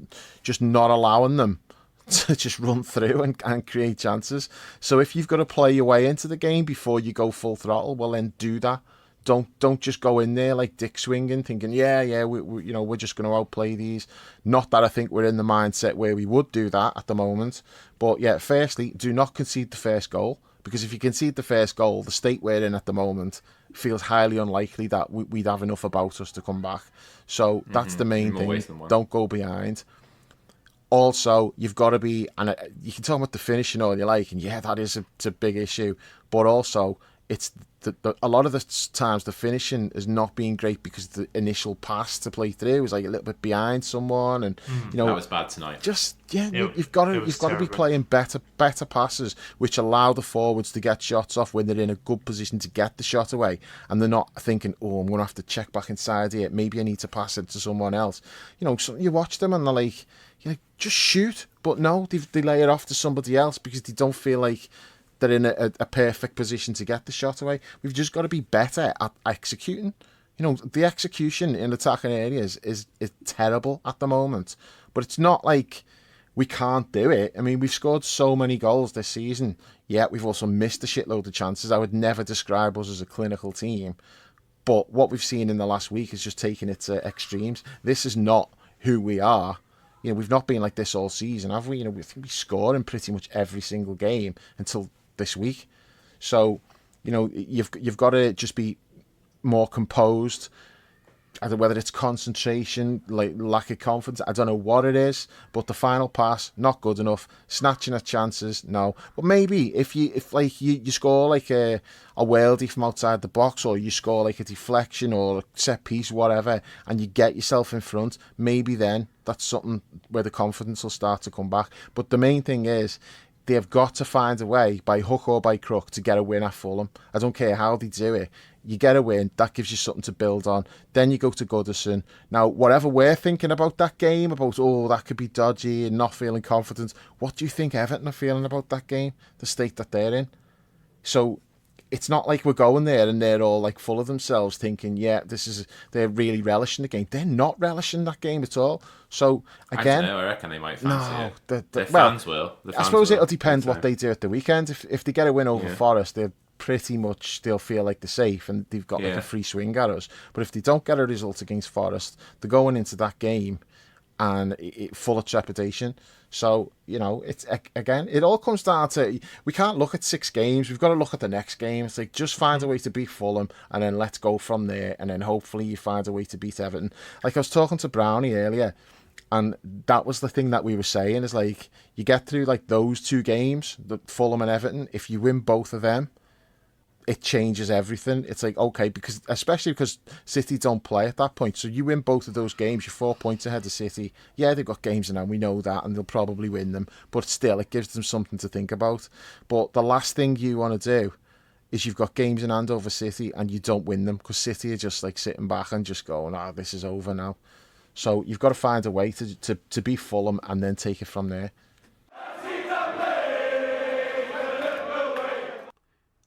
allowing them to just run through and create chances. So if you've got to play your way into the game before you go full throttle, well then do that. Don't just go in there like dick swinging, thinking we're just going to outplay these. Not that I think we're in the mindset where we would do that at the moment, but yeah. Firstly, do not concede the first goal, because if you concede the first goal, the state we're in at the moment feels highly unlikely that we'd have enough about us to come back. So that's the main thing. Don't go behind. Also, you've got to be, and you can talk about the finishing all you like, and yeah, that is a big issue, but also it's a lot of the times the finishing is not being great because the initial pass to play through was like a little bit behind someone, and that was bad tonight. You've got to be playing better passes which allow the forwards to get shots off when they're in a good position to get the shot away, and they're not thinking, oh, I'm going to have to check back inside here, maybe I need to pass it to someone else. So you watch them and they're like, just shoot, but no, they lay it off to somebody else because they don't feel like they're in a perfect position to get the shot away. We've just got to be better at executing. The execution in attacking areas is terrible at the moment. But it's not like we can't do it. I mean, we've scored so many goals this season, yet we've also missed a shitload of chances. I would never describe us as a clinical team. But what we've seen in the last week is just taking it to extremes. This is not who we are. We've not been like this all season, have we? We think we score in pretty much every single game until this week. So, you've got to just be more composed. I don't know whether it's concentration, like lack of confidence. I don't know what it is, but the final pass, not good enough. Snatching at chances, no. But maybe if you score like a worldie from outside the box, or you score like a deflection or a set piece, whatever, and you get yourself in front, maybe then that's something where the confidence will start to come back. But the main thing is, they've got to find a way, by hook or by crook, to get a win at Fulham. I don't care how they do it. You get a win, that gives you something to build on. Then you go to Goodison. Now, whatever we're thinking about that game, about, that could be dodgy and not feeling confident, what do you think Everton are feeling about that game? The state that they're in? So it's not like we're going there and they're all like full of themselves thinking, they're really relishing the game. They're not relishing that game at all. So again, I reckon they might fancy it. The fans will. I suppose it'll depend what they do at the weekend. If they get a win over Forest, they'll pretty much they'll feel like they're safe and they've got like Yeah. a free swing at us. But if they don't get a result against Forest, they're going into that game and full of trepidation. So, it's again, it all comes down to, we can't look at 6 games. We've got to look at the next game. It's like, just find a way to beat Fulham and then let's go from there. And then hopefully you find a way to beat Everton. Like I was talking to Brownie earlier, and that was the thing that we were saying is like, you get through like those 2 games, the Fulham and Everton, if you win both of them, it changes everything. It's like, okay, especially because City don't play at that point. So you win both of those games, you're 4 points ahead of City. Yeah, they've got games in hand, we know that, and they'll probably win them. But still, it gives them something to think about. But the last thing you want to do is you've got games in hand over City and you don't win them because City are just like sitting back and just going, this is over now. So you've got to find a way to beat Fulham and then take it from there.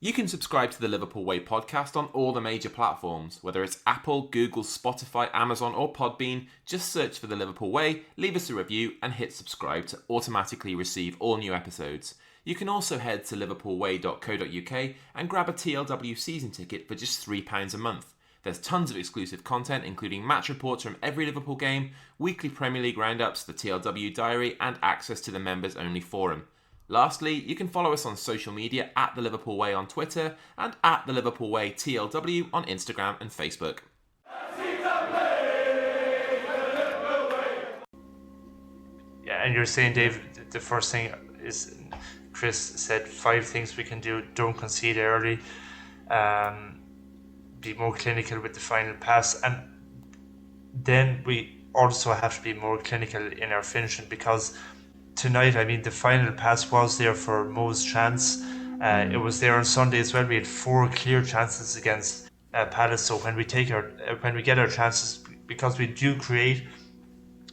You can subscribe to the Liverpool Way podcast on all the major platforms, whether it's Apple, Google, Spotify, Amazon or Podbean. Just search for the Liverpool Way, leave us a review and hit subscribe to automatically receive all new episodes. You can also head to liverpoolway.co.uk and grab a TLW season ticket for just £3 a month. There's tons of exclusive content, including match reports from every Liverpool game, weekly Premier League roundups, the TLW diary, and access to the members-only forum. Lastly, you can follow us on social media at The Liverpool Way on Twitter and at The Liverpool Way TLW on Instagram and Facebook. Yeah, and you're saying, Dave, the first thing is, Chris said 5 things we can do. Don't concede early. Be more clinical with the final pass, and then we also have to be more clinical in our finishing, because tonight, I mean, the final pass was there for Mo's chance. It was there on Sunday as well. We had 4 clear chances against Palace. So when we get our chances, because we do create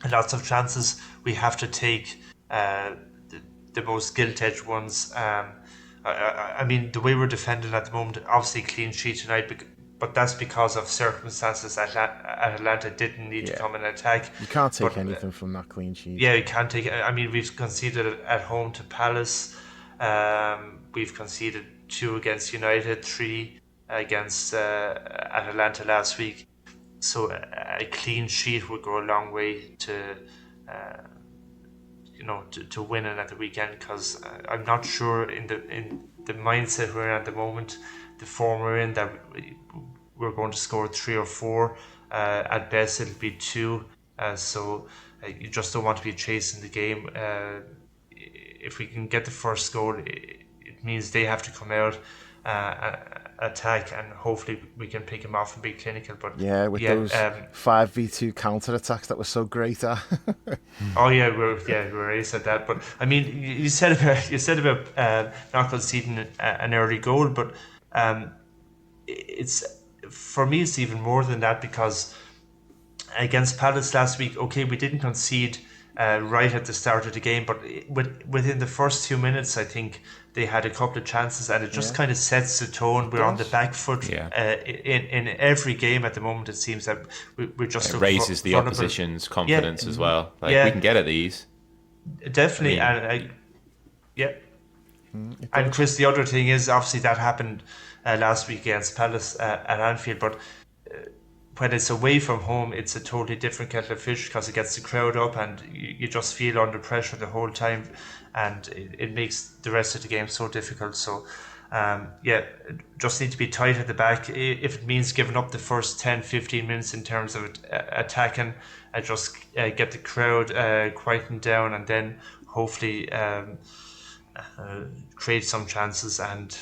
lots of chances, we have to take the most gilt-edged ones. I mean, the way we're defending at the moment, obviously clean sheet tonight, but that's because of circumstances. Atalanta didn't need to come and attack. You can't take anything from that clean sheet. Yeah, you can't take it. I mean, we've conceded at home to Palace. We've conceded 2 against United, 3 against Atalanta last week. So a clean sheet would go a long way to winning at the weekend, because I'm not sure in the mindset we're in at the moment, the form we're in, that we're going to score 3 or 4. At best, it'll be 2. So you just don't want to be chasing the game. If we can get the first goal, it means they have to come out, attack, and hopefully we can pick them off and be clinical. But those 5v2 counter attacks that were so great. we already said that. But I mean, you said about not conceding an early goal, but it's, for me, it's even more than that, because against Palace last week, okay, we didn't concede right at the start of the game, but within the first 2 minutes, I think they had a couple of chances, and it just kind of sets the tone. We're on the back foot in every game at the moment. It seems that we're just, it raises the opposition's confidence as well. We can get at these. Definitely, and Chris, the other thing is, obviously that happened last week against Palace at Anfield, but when it's away from home, it's a totally different kettle of fish, because it gets the crowd up and you just feel under pressure the whole time, and it makes the rest of the game so difficult. So just need to be tight at the back. If it means giving up the first 10-15 minutes in terms of attacking, just get the crowd quietened down, and then hopefully create some chances and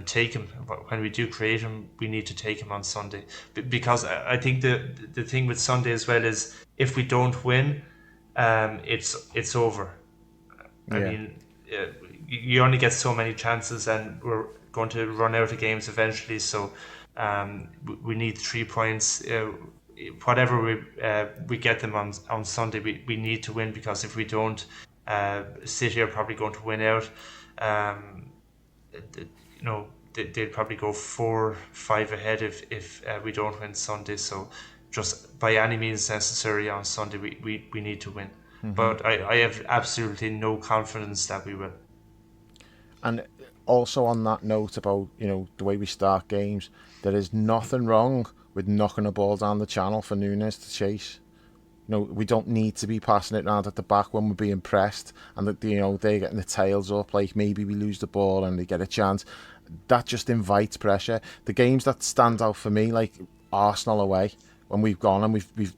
take him. When we do create him, we need to take him on Sunday, because I think the thing with Sunday as well is, if we don't win, it's over. I mean, you only get so many chances, and we're going to run out of games eventually. So we need 3 points. Whatever we get them on Sunday, we need to win, because if we don't, City are probably going to win out. They'd probably go 4-5 ahead if we don't win Sunday. So just by any means necessary on Sunday, we need to win. But I have absolutely no confidence that we will. And also on that note about, the way we start games, there is nothing wrong with knocking a ball down the channel for Nunes to chase. We don't need to be passing it around at the back when we're being pressed and that they're getting the tails up, like maybe we lose the ball and they get a chance. That just invites pressure. The games that stand out for me, like Arsenal away, when we've gone and we've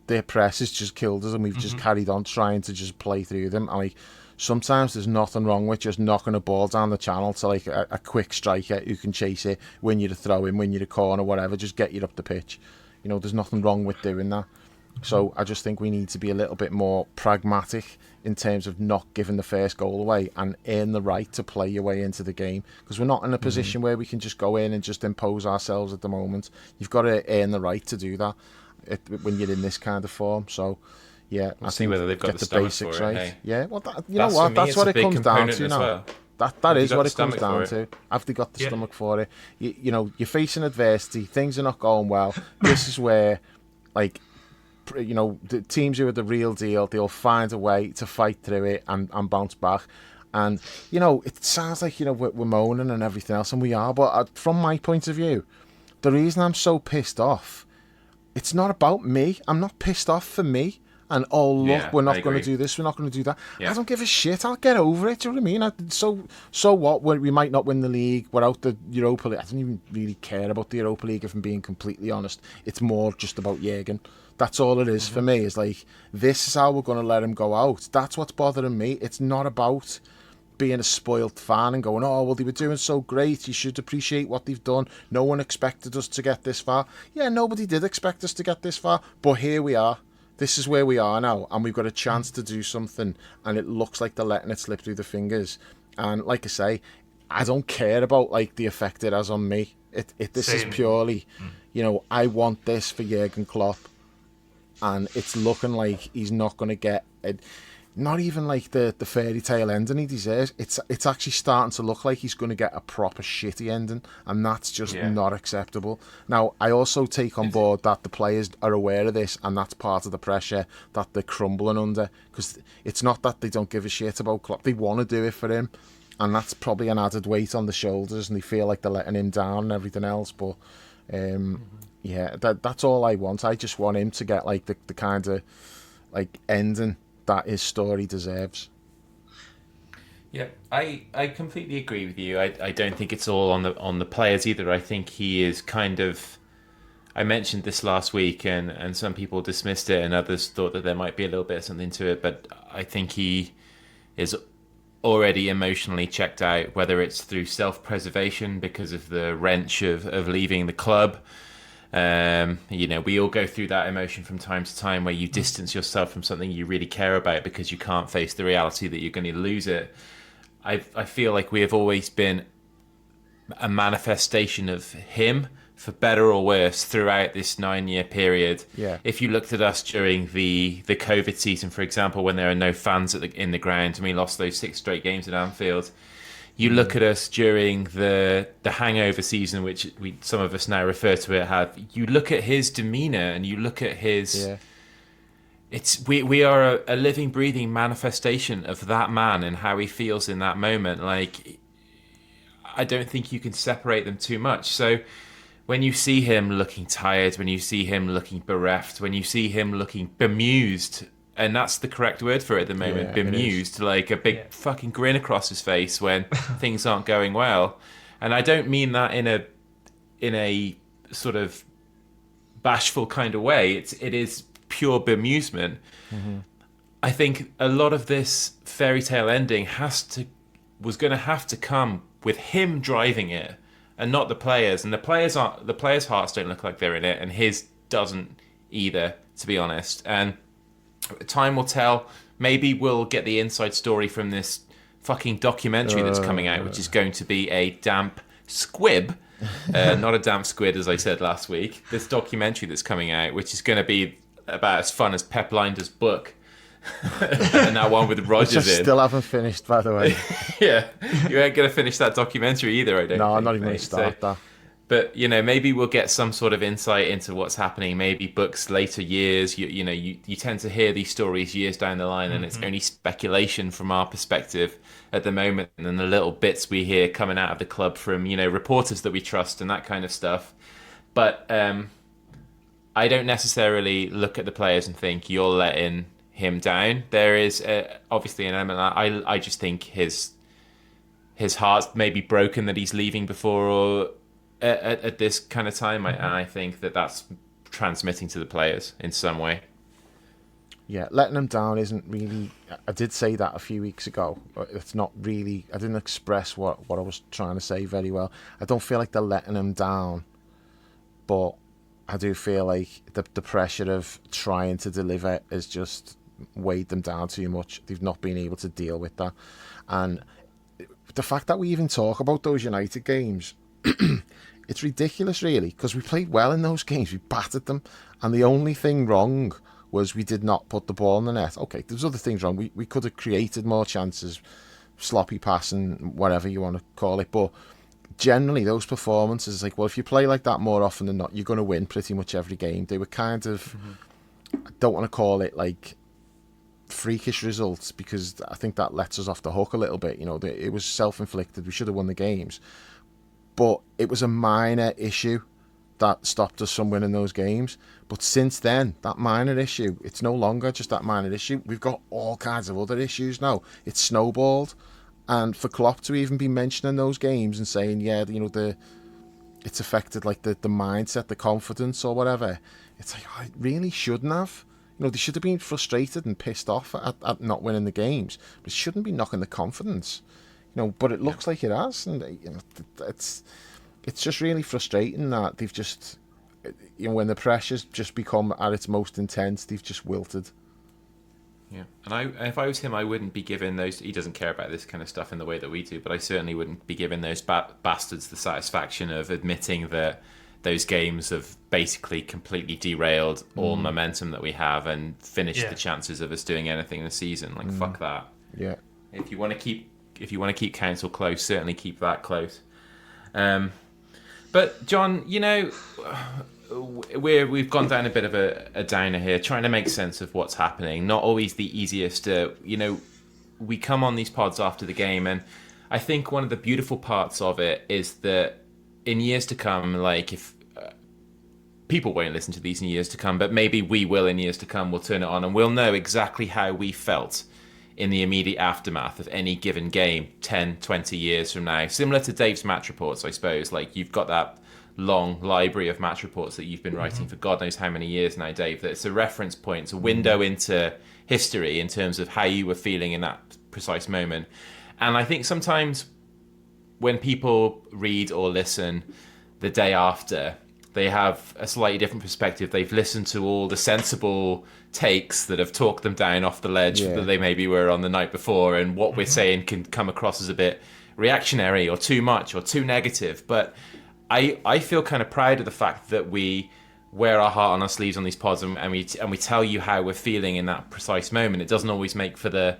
their press has just killed us and we've just carried on trying to just play through them. And like sometimes there's nothing wrong with just knocking a ball down the channel to like a quick striker who can chase it, win you the throw in, win you the corner, whatever, just get you up the pitch. There's nothing wrong with doing that. So I just think we need to be a little bit more pragmatic in terms of not giving the first goal away and earn the right to play your way into the game, because we're not in a position where we can just go in and just impose ourselves at the moment. You've got to earn the right to do that when you're in this kind of form. So yeah, we'll I see think whether they've got get the the basics for it, right. hey? Yeah, well, that's what it comes down to now. Well. That is what it comes down to. Have they got the stomach for it? You're facing adversity. Things are not going well. This is where, like, the teams who are the real deal, they'll find a way to fight through it and bounce back. And, it sounds like, we're moaning and everything else, and we are. But from my point of view, the reason I'm so pissed off, it's not about me. I'm not pissed off for me. And, we're not going to do this, we're not going to do that. Yeah. I don't give a shit. I'll get over it. Do you know what I mean? So what? We might not win the league. We're out the Europa League. I don't even really care about the Europa League, if I'm being completely honest. It's more just about Jurgen. That's all it is for me. It's like, this is how we're going to let him go out. That's what's bothering me. It's not about being a spoiled fan and going, oh, well, they were doing so great. You should appreciate what they've done. No one expected us to get this far. Yeah, nobody did expect us to get this far. But here we are. This is where we are now, and we've got a chance to do something, and it looks like they're letting it slip through the fingers. And like I say, I don't care about like the effect it has on me. This is purely, I want this for Jurgen Klopp, and it's looking like he's not going to get it. Not even like the fairy tale ending he deserves. It's actually starting to look like he's going to get a proper shitty ending, and that's just not acceptable. Now, I also take on board that the players are aware of this, and that's part of the pressure that they're crumbling under, because it's not that they don't give a shit about Klopp. They want to do it for him, and that's probably an added weight on the shoulders, and they feel like they're letting him down and everything else. But that's all I want. I just want him to get like the kind of like ending that his story deserves. Yeah, I completely agree with you. I don't think it's all on the players either. I think he is kind of... I mentioned this last week, and some people dismissed it, and others thought that there might be a little bit of something to it, but I think he is already emotionally checked out, whether it's through self-preservation because of the wrench of leaving the club. We all go through that emotion from time to time where you distance yourself from something you really care about because you can't face the reality that you're going to lose it. I feel like we have always been a manifestation of him, for better or worse, throughout this 9-year period. Yeah. If you looked at us during the COVID season, for example, when there are no fans in the ground and we lost those 6 straight games at Anfield, you look at us during the hangover season, which some of us now refer to it as. You look at his demeanour and you look at his... Yeah. We are a living, breathing manifestation of that man and how he feels in that moment. Like, I don't think you can separate them too much. So when you see him looking tired, when you see him looking bereft, when you see him looking bemused... And that's the correct word for it at the moment, bemused, like a big fucking grin across his face when things aren't going well. And I don't mean that in a sort of bashful kind of way. It is pure bemusement. Mm-hmm. I think a lot of this fairy tale ending was going to have to come with him driving it, and not the players. And the players' hearts don't look like they're in it, and his doesn't either, to be honest. And time will tell. Maybe we'll get the inside story from this fucking documentary that's coming out, which is going to be a damp squib. Not a damp squid, as I said last week. This documentary that's coming out, which is going to be about as fun as Pep Linder's book. And that one with Rogers which I still haven't finished, by the way. Yeah. You ain't going to finish that documentary either, I don't think. No, I'm not even going to start that. But maybe we'll get some sort of insight into what's happening. Maybe books later years. You tend to hear these stories years down the line, and it's only speculation from our perspective at the moment, and then the little bits we hear coming out of the club from reporters that we trust and that kind of stuff. But I don't necessarily look at the players and think you're letting him down. There is obviously an element that I just think his heart's maybe broken that he's leaving before or at this kind of time. And I think that's transmitting to the players in some way. Yeah, letting him down isn't really... I did say that a few weeks ago, but it's not really... I didn't express what I was trying to say very well. I don't feel like they're letting him down, but I do feel like the pressure of trying to deliver has just weighed them down too much. They've not been able to deal with that. And the fact that we even talk about those United games, it's ridiculous, really, because we played well in those games. We battered them, and the only thing wrong was we did not put the ball in the net. Okay, there's other things wrong. We could have created more chances, sloppy passing, whatever you want to call it, but generally those performances, like, well, if you play like that more often than not, you're going to win pretty much every game. They were kind of, I don't want to call it like freakish results, because I think that lets us off the hook a little bit. It was self-inflicted. We should have won the games, but it was a minor issue that stopped us from winning those games. But since then, that minor issue, it's no longer just that minor issue. We've got all kinds of other issues now. It's snowballed. And for Klopp to even be mentioning those games and saying, yeah, it's affected like the mindset, the confidence or whatever, it's like, I really shouldn't have. They should have been frustrated and pissed off at not winning the games, but it shouldn't be knocking the confidence. But it looks like it has, and it's just really frustrating that they've just, when the pressure's just become at its most intense, they've just wilted. Yeah, and if I was him, I wouldn't be giving those... He doesn't care about this kind of stuff in the way that we do, but I certainly wouldn't be giving those bastards the satisfaction of admitting that those games have basically completely derailed all momentum that we have and finished the chances of us doing anything this season. Like, fuck that. Yeah. If you want to keep council close, certainly keep that close. But John, we've gone down a bit of a downer here, trying to make sense of what's happening. Not always the easiest. We come on these pods after the game, and I think one of the beautiful parts of it is that in years to come, like, if people won't listen to these in years to come, but maybe we will in years to come, we'll turn it on and we'll know exactly how we felt in the immediate aftermath of any given game 10, 20 years from now. Similar to Dave's match reports, I suppose. Like, you've got that long library of match reports that you've been writing for God knows how many years now, Dave, that it's a reference point, it's a window into history in terms of how you were feeling in that precise moment. And I think sometimes when people read or listen the day after, they have a slightly different perspective. They've listened to all the sensible takes that have talked them down off the ledge that they maybe were on the night before, and what we're saying can come across as a bit reactionary or too much or too negative. But I feel kind of proud of the fact that we wear our heart on our sleeves on these pods, and we tell you how we're feeling in that precise moment. It doesn't always make for the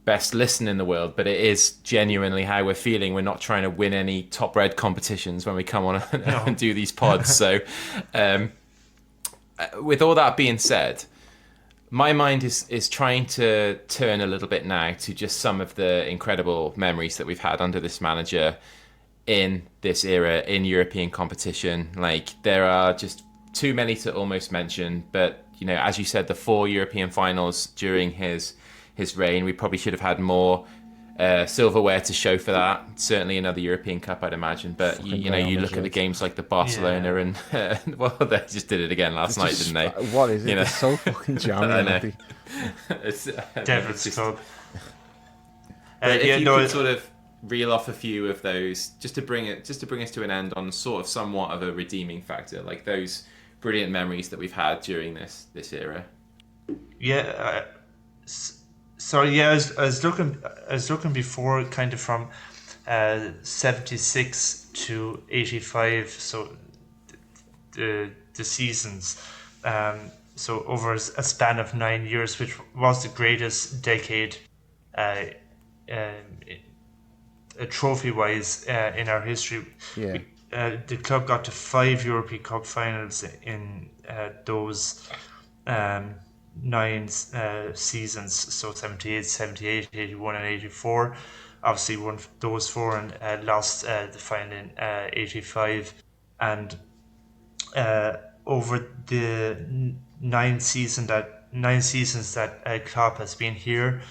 best listen in the world, but it is genuinely how we're feeling. We're not trying to win any top red competitions when we come on and do these pods. So with all that being said, my mind is trying to turn a little bit now to just some of the incredible memories that we've had under this manager in this era in European competition. Like, there are just too many to almost mention, but as you said, the 4 European finals during his reign, we probably should have had more silverware to show for that. Certainly another European Cup, I'd imagine. But you look at the games like the Barcelona and well, they just did it again last night, didn't they? What is it? It's so fucking jamming. I know. It's Devil's Club. If you could sort of reel off a few of those, just to bring us to an end on sort of somewhat of a redeeming factor, like those brilliant memories that we've had during this era. Yeah. So yeah, I was looking before, kind of from 76 to 85. So the seasons. So over a span of 9 years, which was the greatest decade, trophy-wise, in our history. Yeah. the club got to 5 European Cup finals in those 9 seasons, so 78, 78, 81, and 84. Obviously won those 4 and lost the final in 85. And over the 9 seasons that Klopp has been here,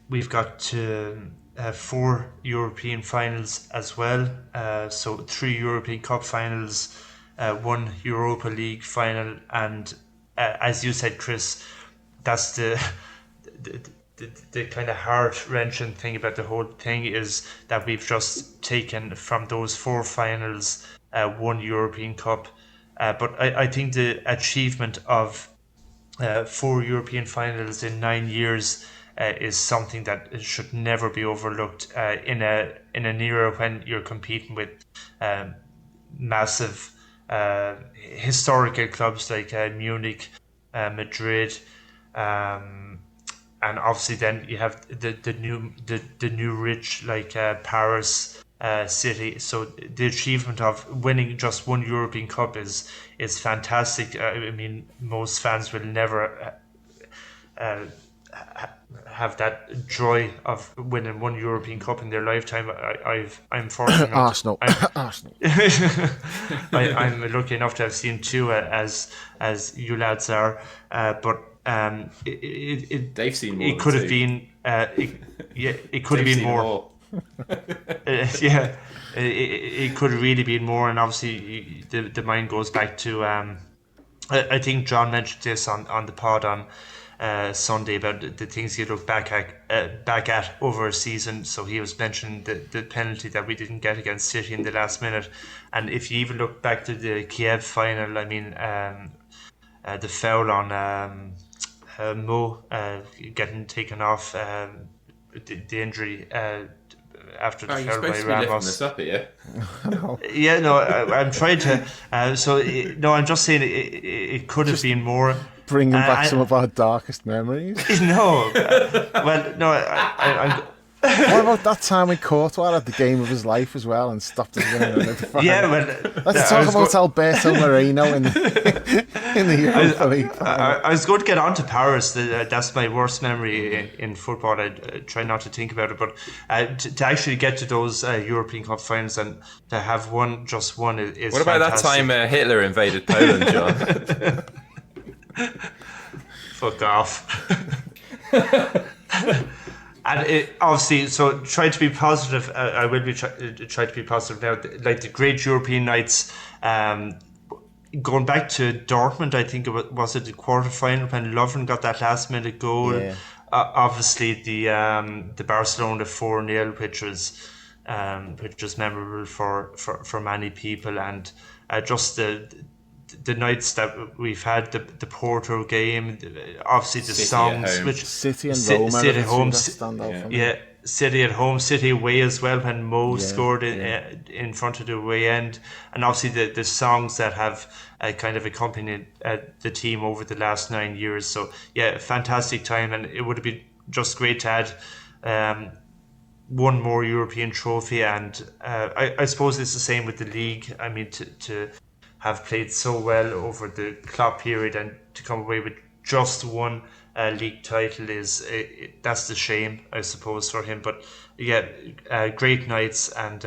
we've got to 4 European finals as well. So 3 European Cup finals, 1 Europa League final, and as you said, Chris, that's the, the kind of heart-wrenching thing about the whole thing is that we've just taken from those 4 finals 1 European Cup. But I think the achievement of 4 European finals in 9 years is something that should never be overlooked in an era when you're competing with massive historical clubs like Munich, Madrid, and obviously then you have the new rich like Paris, City. So the achievement of winning just 1 European Cup is fantastic. I mean, most fans will never have that joy of winning 1 European Cup in their lifetime. I'm fortunate. Arsenal. Arsenal. I'm lucky enough to have seen 2 as you lads are, but they've seen more. It could have been. It could have been more. Yeah, it could have really been more, and obviously the mind goes back to. I think John mentioned this on the pod on Sunday about the things you look back at over a season. So he was mentioning the penalty that we didn't get against City in the last minute, and if you even look back to the Kiev final, I mean, the foul on Mo getting taken off, the injury after the foul by Ramos. This up here. Yeah, no, I'm trying to. I'm just saying it could have been more. Bringing back some of our darkest memories. No, well, no, I'm. What about that time in Courtois had the game of his life as well and stopped us winning the final? Yeah, well, let's talk about Alberto Moreno in the Europa League final. I was going to get on to Paris. That's my worst memory in football. I try not to think about it, but to actually get to those European Cup finals and to have just one is What about fantastic. that time Hitler invaded Poland, John? Fuck off. And obviously, so try to be positive. I will be try to be positive now. Like the great European nights, going back to Dortmund, I think was it the quarterfinal when Lovren got that last minute goal. Yeah. Obviously, the Barcelona 4-0, which was memorable for many people, and just the nights that we've had, the Porto game, obviously the City songs, which City and Roma, City at home, stand out for me. yeah, City at home, City away as well when Mo scored in front of the away end, and obviously the songs that have kind of accompanied the team over the last 9 years. So yeah, fantastic time, and it would have been just great to add one more European trophy, and I suppose it's the same with the league. I mean, to have played so well over the Klopp period and to come away with just one league title that's the shame, I suppose, for him. But yeah, great nights and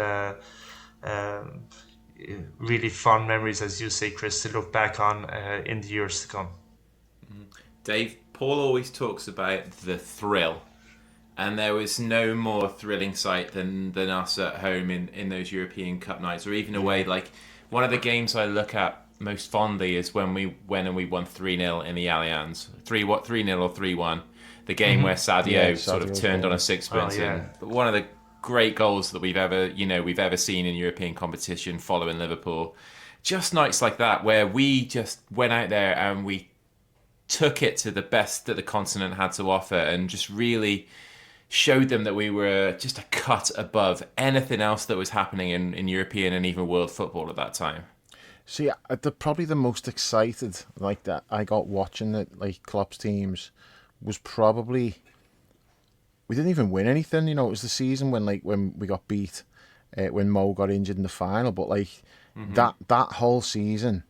really fond memories, as you say, Chris, to look back on in the years to come. Dave, Paul always talks about the thrill, and there was no more thrilling sight than us at home in those European Cup nights, or even away. Like, one of the games I look at most fondly is when we won 3-0 in the Allianz. 3-0 or 3-1. The game where Sadio sort of turned on a sixpence. But one of the great goals that we've ever seen in European competition following Liverpool. Just nights like that where we just went out there and we took it to the best that the continent had to offer and just really showed them that we were just a cut above anything else that was happening in European and even world football at that time. See, probably the most excited like that I got watching it, like Klopp's teams, was probably we didn't even win anything. You know, it was the season when we got beat when Mo got injured in the final. But like that whole season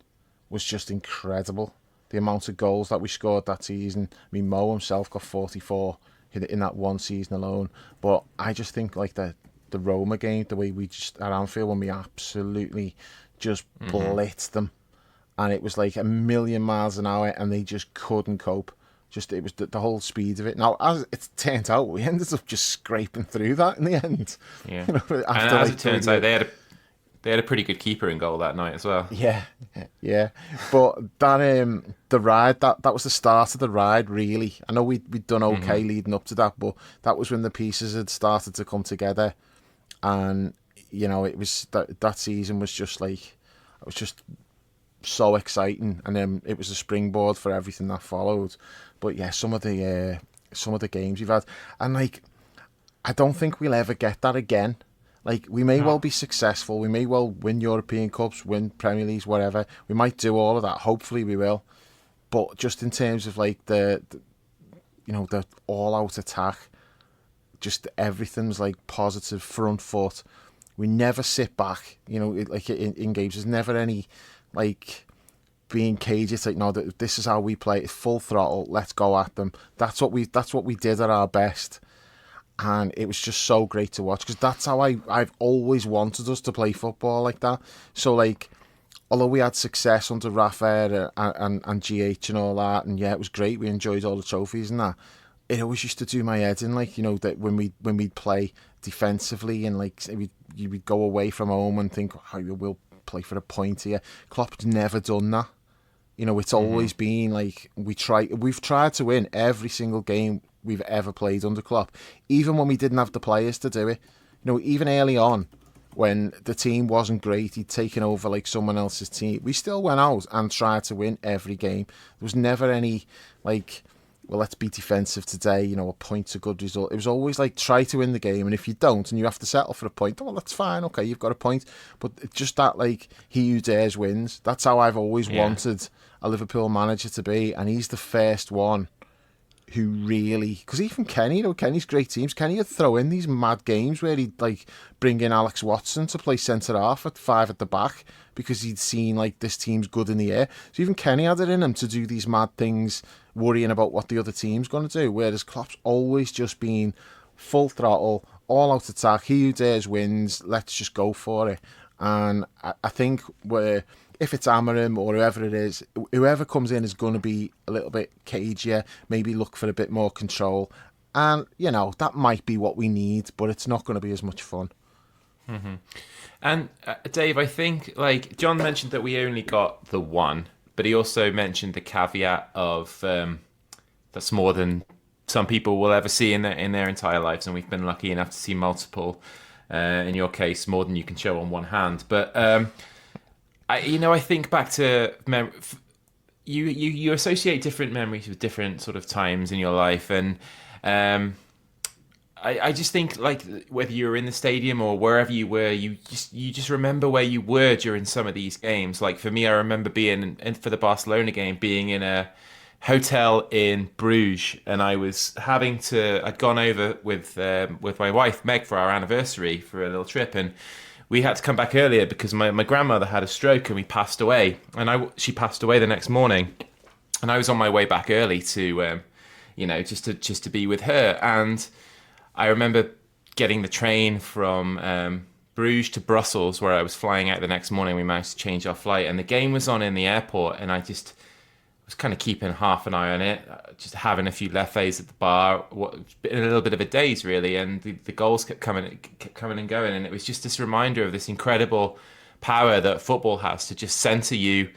was just incredible. The amount of goals that we scored that season. I mean, Mo himself got 44 in that one season alone. But I just think like the Roma game, the way we just at Anfield when we absolutely just blitzed them, and it was like a million miles an hour, and they just couldn't cope. Just it was the whole speed of it. Now, as it turned out, we ended up just scraping through that in the end. Yeah, you know, and as it turns out, they had a pretty good keeper in goal that night as well. Yeah. But that the ride that was the start of the ride. Really, I know we'd done okay leading up to that, but that was when the pieces had started to come together, and you know, it was that season was just like it was just so exciting, and then it was a springboard for everything that followed. But yeah, some of the games we've had, and like I don't think we'll ever get that again. Like we may well be successful, we may well win European Cups, win Premier Leagues, whatever. We might do all of that. Hopefully we will. But just in terms of like the all-out attack, just everything's like positive front foot. We never sit back. You know, like in games, there's never any like being cagey. It's like, no, this is how we play. It's full throttle. Let's go at them. That's what we did at our best, and it was just so great to watch because that's how I've always wanted us to play football like that. So like, although we had success under Rafa and GH and all that, and yeah, it was great. We enjoyed all the trophies and that. It always used to do my head in, like, you know, that when we'd play defensively and like we'd go away from home and think, oh, we'll play for a point here. Klopp's never done that. You know, it's always been like we've tried to win every single game we've ever played under Klopp, even when we didn't have the players to do it. You know, even early on when the team wasn't great, he'd taken over like someone else's team. We still went out and tried to win every game. There was never any like, well, let's be defensive today, you know, a point's a good result. It was always like, try to win the game, and if you don't and you have to settle for a point, well, that's fine, okay, you've got a point. But it's just that, like, he who dares wins. That's how I've always wanted a Liverpool manager to be, and he's the first one who really, because even Kenny, you know, Kenny's great teams, Kenny would throw in these mad games where he'd like bring in Alex Watson to play centre half at 5 at the back because he'd seen like this team's good in the air. So even Kenny had it in him to do these mad things, worrying about what the other team's going to do, whereas Klopp's always just been full throttle, all out attack, he who dares wins, let's just go for it. And I think if it's Amarim or whoever it is, whoever comes in is going to be a little bit cagier, maybe look for a bit more control. And, you know, that might be what we need, but it's not going to be as much fun. Mm-hmm. And Dave, I think, like, John mentioned that we only got the one, but he also mentioned the caveat of that's more than some people will ever see in their entire lives, and we've been lucky enough to see multiple, in your case, more than you can show on one hand. But I think back to you associate different memories with different sort of times in your life, and I just think, like, whether you were in the stadium or wherever you were, you just remember where you were during some of these games. Like for me, I remember being for the Barcelona game, being in a hotel in Bruges, and I'd gone over with my wife Meg for our anniversary for a little trip, and we had to come back earlier because my grandmother had a stroke and we passed away, and she passed away the next morning, and I was on my way back early to just to be with her. And I remember getting the train from Bruges to Brussels, where I was flying out the next morning. We managed to change our flight, and the game was on in the airport, and I just was kind of keeping half an eye on it, just having a few lefes at the bar, in a little bit of a daze really, and the goals kept coming and going, and it was just this reminder of this incredible power that football has to just center you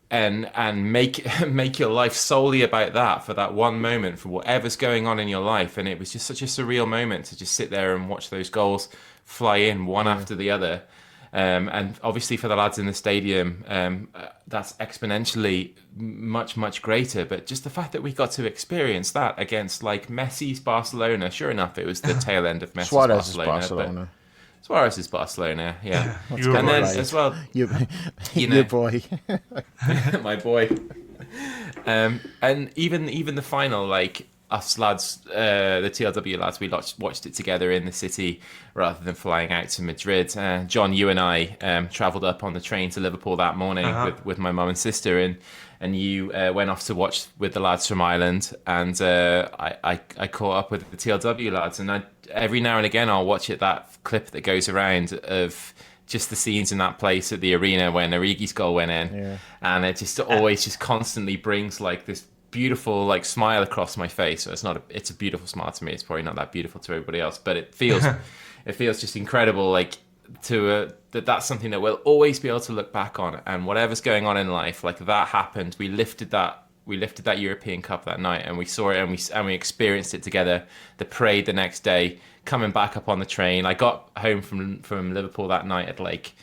and make your life solely about that for that one moment, for whatever's going on in your life. And it was just such a surreal moment to just sit there and watch those goals fly in one after the other. And obviously for the lads in the stadium, that's exponentially much, much greater. But just the fact that we got to experience that against like Messi's Barcelona, sure enough, it was the tail end of Messi's Barcelona. Suarez's Barcelona, yeah. And then as well, your boy. my boy. And even the final, like, us lads, the TLW lads, we watched it together in the city rather than flying out to Madrid. John, you and I travelled up on the train to Liverpool that morning with my mum and sister, and you went off to watch with the lads from Ireland, and I caught up with the TLW lads, and every now and again I'll watch that clip that goes around of just the scenes in that place at the arena when Origi's goal went in, and it just always just constantly brings like this beautiful like smile across my face. So it's a beautiful smile to me. It's probably not that beautiful to everybody else, but it feels just incredible. Like that's something that we'll always be able to look back on, and whatever's going on in life, like that happened. We lifted that European Cup that night, and we saw it, and we experienced it together. The parade the next day, coming back up on the train. I got home from Liverpool that night at like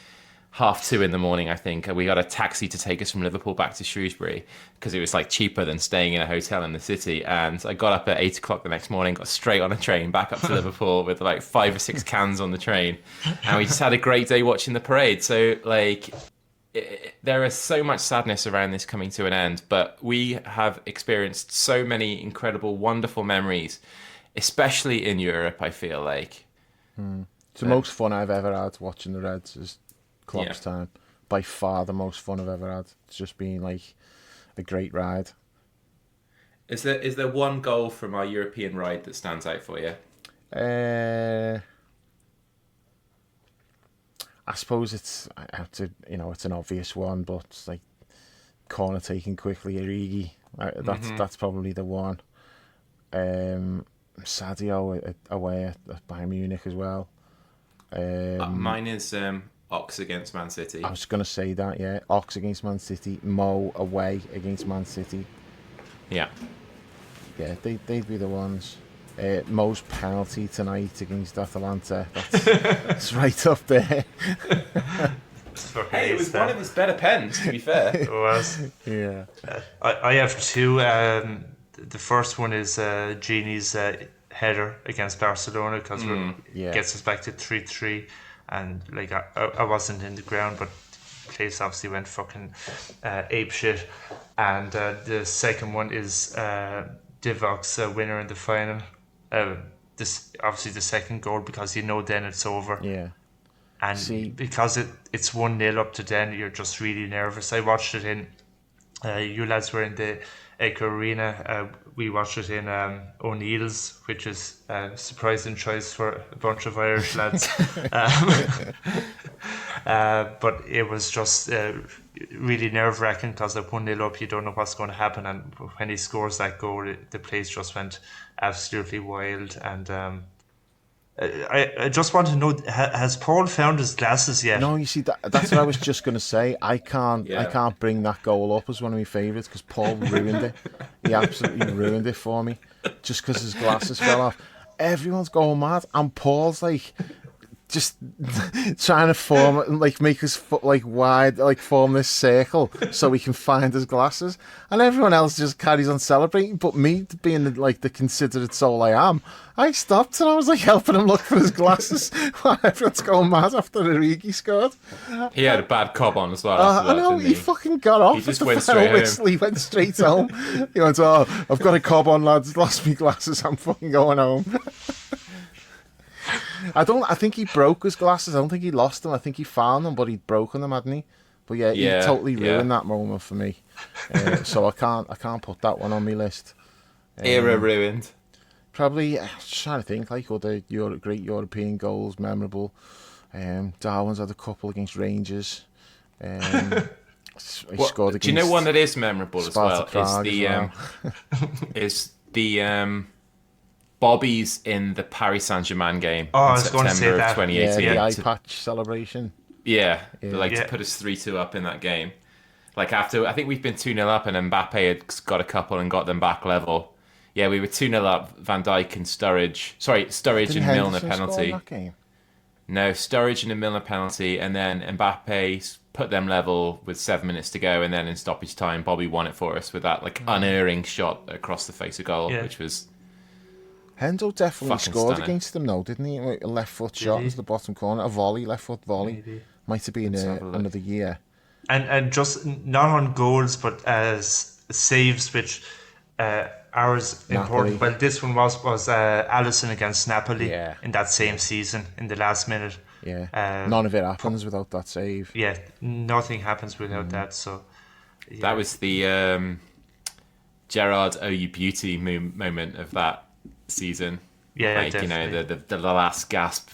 2:30 in the morning, I think. We got a taxi to take us from Liverpool back to Shrewsbury because it was like cheaper than staying in a hotel in the city. And I got up at 8 o'clock the next morning, got straight on a train back up to Liverpool with like 5 or 6 cans on the train, and we just had a great day watching the parade. So like, there is so much sadness around this coming to an end, but we have experienced so many incredible, wonderful memories, especially in Europe, I feel like. It's the most fun I've ever had watching the Reds is Klopp's time. By far the most fun I've ever had. It's just been like a great ride. Is there one goal from our European ride that stands out for you? I suppose it's an obvious one, but it's like corner taken quickly, Origi. That's probably the one. Sadio away at Bayern Munich as well. Mine is Ox against Man City. I was going to say that, yeah. Ox against Man City, Mo away against Man City. Yeah. Yeah, they'd be the ones. Mo's penalty tonight against Atalanta. That's right up there. Hey, it was one of his better pens, to be fair. It was. Yeah. I have two. The first one is Genie's header against Barcelona because it gets us back to 3-3, and like I wasn't in the ground, but the place obviously went fucking ape shit. And the second one is Divok's winner in the final. This obviously the second goal, because then it's over. Yeah. And because it's 1-0 up to then, you're just really nervous. I watched it in. You lads were in the Echo Arena. We watched it in O'Neill's, which is a surprising choice for a bunch of Irish lads. But it was just really nerve-wracking because at 1-0 up, you don't know what's going to happen. And when he scores that goal, the place just went absolutely wild. And I just want to know, has Paul found his glasses yet? No, you see, that's what I was just going to say. I can't bring that goal up as one of my favourites because Paul ruined it. He absolutely ruined it for me just because his glasses fell off. Everyone's going mad, and Paul's like just trying to form, like, make his foot like wide, like form this circle so he can find his glasses, and everyone else just carries on celebrating. But me, being the considerate soul I am, I stopped and I was like helping him look for his glasses while everyone's going mad after Origi scored. He had a bad cob on as well. I know, he fucking got off. He just at the went final straight whistle. He went straight home. He went, "Oh, I've got a cob on, lads. Lost me glasses. I'm fucking going home." I think he broke his glasses. I don't think he lost them. I think he found them, but he'd broken them, hadn't he? But yeah, he totally ruined that moment for me. So I can't put that one on my list. Era ruined. Probably, just trying to think, like other great European goals, memorable. Darwin's had a couple against Rangers. He scored against. Do you know one that is memorable Sparta as well? Is the Bobby's in the Paris Saint-Germain game in September of 2018. Yeah, the eye patch celebration. Yeah. To put us 3-2 up in that game. Like after, I think we've been 2-0 up and Mbappe had got a couple and got them back level. Yeah, we were 2-0 up, Van Dijk and Sturridge. Sorry, Sturridge and Milner penalty. That game? No, Sturridge and a Milner penalty, and then Mbappe put them level with 7 minutes to go, and then in stoppage time, Bobby won it for us with that unerring shot across the face of goal, which was... Hendo definitely scored stunning against them, though, didn't he? A left foot shot into the bottom corner, a volley, left foot volley. Maybe. Might have been another year. And just not on goals, but as saves, which ours Napoli. important. Well, this one was Alisson against Napoli Yeah. in that same season in the last minute. Yeah. None of it happens without that save. Yeah, nothing happens without that. So yeah. That was the Gerard "Oh You Beauty" moment of that season. Yeah, like definitely. the last gasp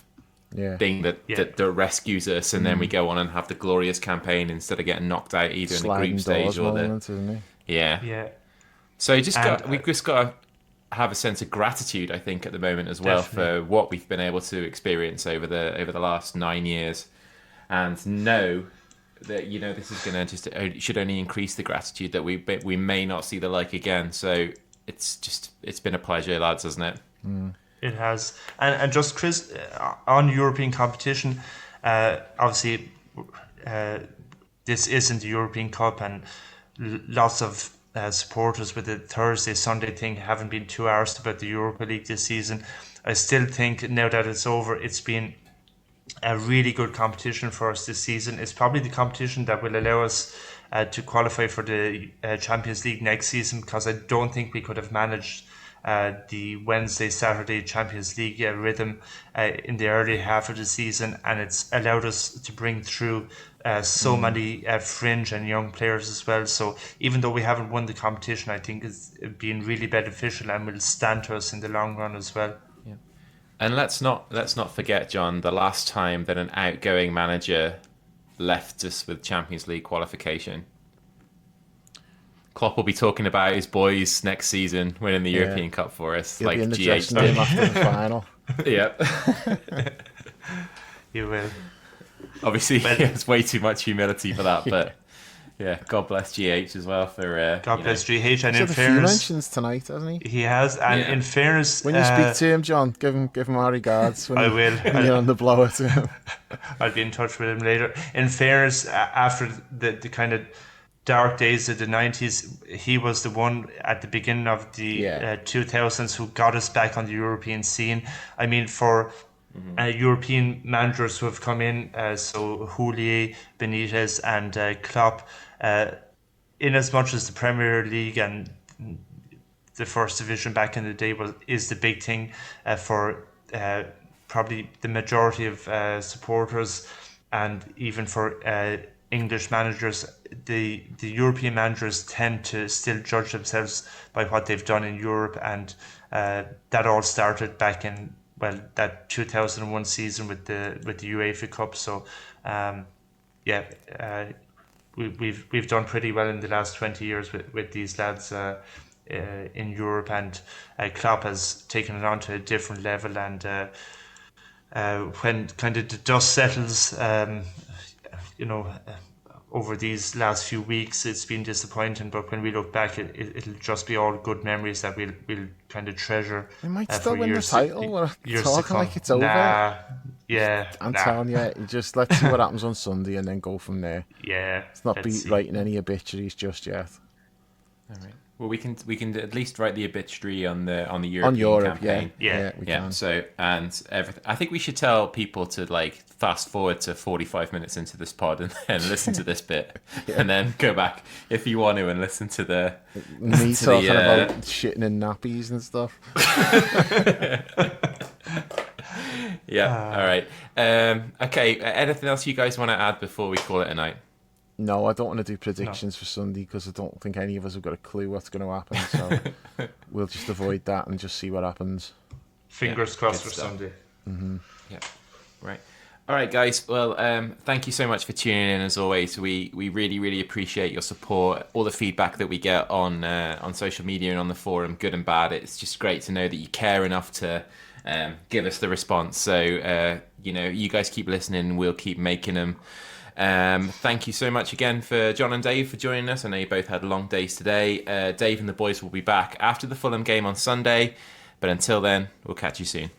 Yeah. thing that rescues us, and then we go on and have the glorious campaign instead of getting knocked out either in the Sliding group stage doors or moment, isn't it? Yeah, So And, we've just got to have a sense of gratitude, I think, at the moment as well Definitely. for what we've been able to experience over the last 9 years, and know that this is going to should only increase the gratitude that we may not see the like again. So it's been a pleasure, lads, hasn't it? it has. And just Chris, on European competition, obviously, this isn't the European Cup, and lots of supporters with the Thursday Sunday thing haven't been too arsed about the Europa League this season. I still think now that it's over, it's been a really good competition for us this season. It's probably the competition that will allow us to qualify for the Champions League next season, because I don't think we could have managed the Wednesday, Saturday Champions League rhythm in the early half of the season, and it's allowed us to bring through so many fringe and young players as well. So even though we haven't won the competition, I think it's been really beneficial and will stand to us in the long run as well. And let's not forget, John, the last time that an outgoing manager left us with Champions League qualification. Klopp will be talking about his boys next season winning the European Cup for us. He'll like be in the GH. dressing room after the final. Yeah. You will. Obviously, he has way too much humility for that, but yeah, God bless GH as well for. God bless GH. And He's in had a few fairness, mentions tonight, hasn't he? he has. And Yeah. in fairness, When you speak to him, John, give him our regards. When I you- will. When you're on the blower to him. I'll be in touch with him later. In fairness, after the kind of dark days of the 90s, he was the one at the beginning of the 2000s who got us back on the European scene. I mean, for European managers who have come in, so Houllier, Benitez and Klopp, in as much as the Premier League and the first division back in the day is the big thing for probably the majority of supporters, and even for English managers, the European managers tend to still judge themselves by what they've done in Europe, and that all started back in that 2001 season with the UEFA Cup. So we've done pretty well in the last 20 years with these lads in Europe, and Klopp has taken it on to a different level. And when kind of the dust settles, over these last few weeks, it's been disappointing. But when we look back, it'll just be all good memories that we'll kind of treasure. We might for still win the years title. We're years to talking come. like it's over. I'm Nah. telling you, just let's see what happens on Sunday and then go from there. Yeah, Let's not let's be see. writing any obituaries just yet. All right. Well, we can at least write the obituary on the European Europe, campaign. Yeah. we Yeah. can. So and everything. I think we should tell people to fast forward to 45 minutes into this pod and then listen to this bit, and then go back if you want to and listen to the. Me to talking the, about shitting in nappies and stuff. Yeah. All right. Okay. Anything else you guys want to add before we call it a night? No, I don't want to do predictions for Sunday because I don't think any of us have got a clue what's going to happen. So we'll just avoid that and just see what happens. Fingers crossed good for stuff. Sunday. Yeah. Right. All right, guys. Well, thank you so much for tuning in. As always, we really, really appreciate your support, all the feedback that we get on social media and on the forum, good and bad. It's just great to know that you care enough to give us the response. So, you guys keep listening. We'll keep making them. Thank you so much again for John and Dave for joining us. I know you both had long days today. Dave and the boys will be back after the Fulham game on Sunday. But until then, we'll catch you soon.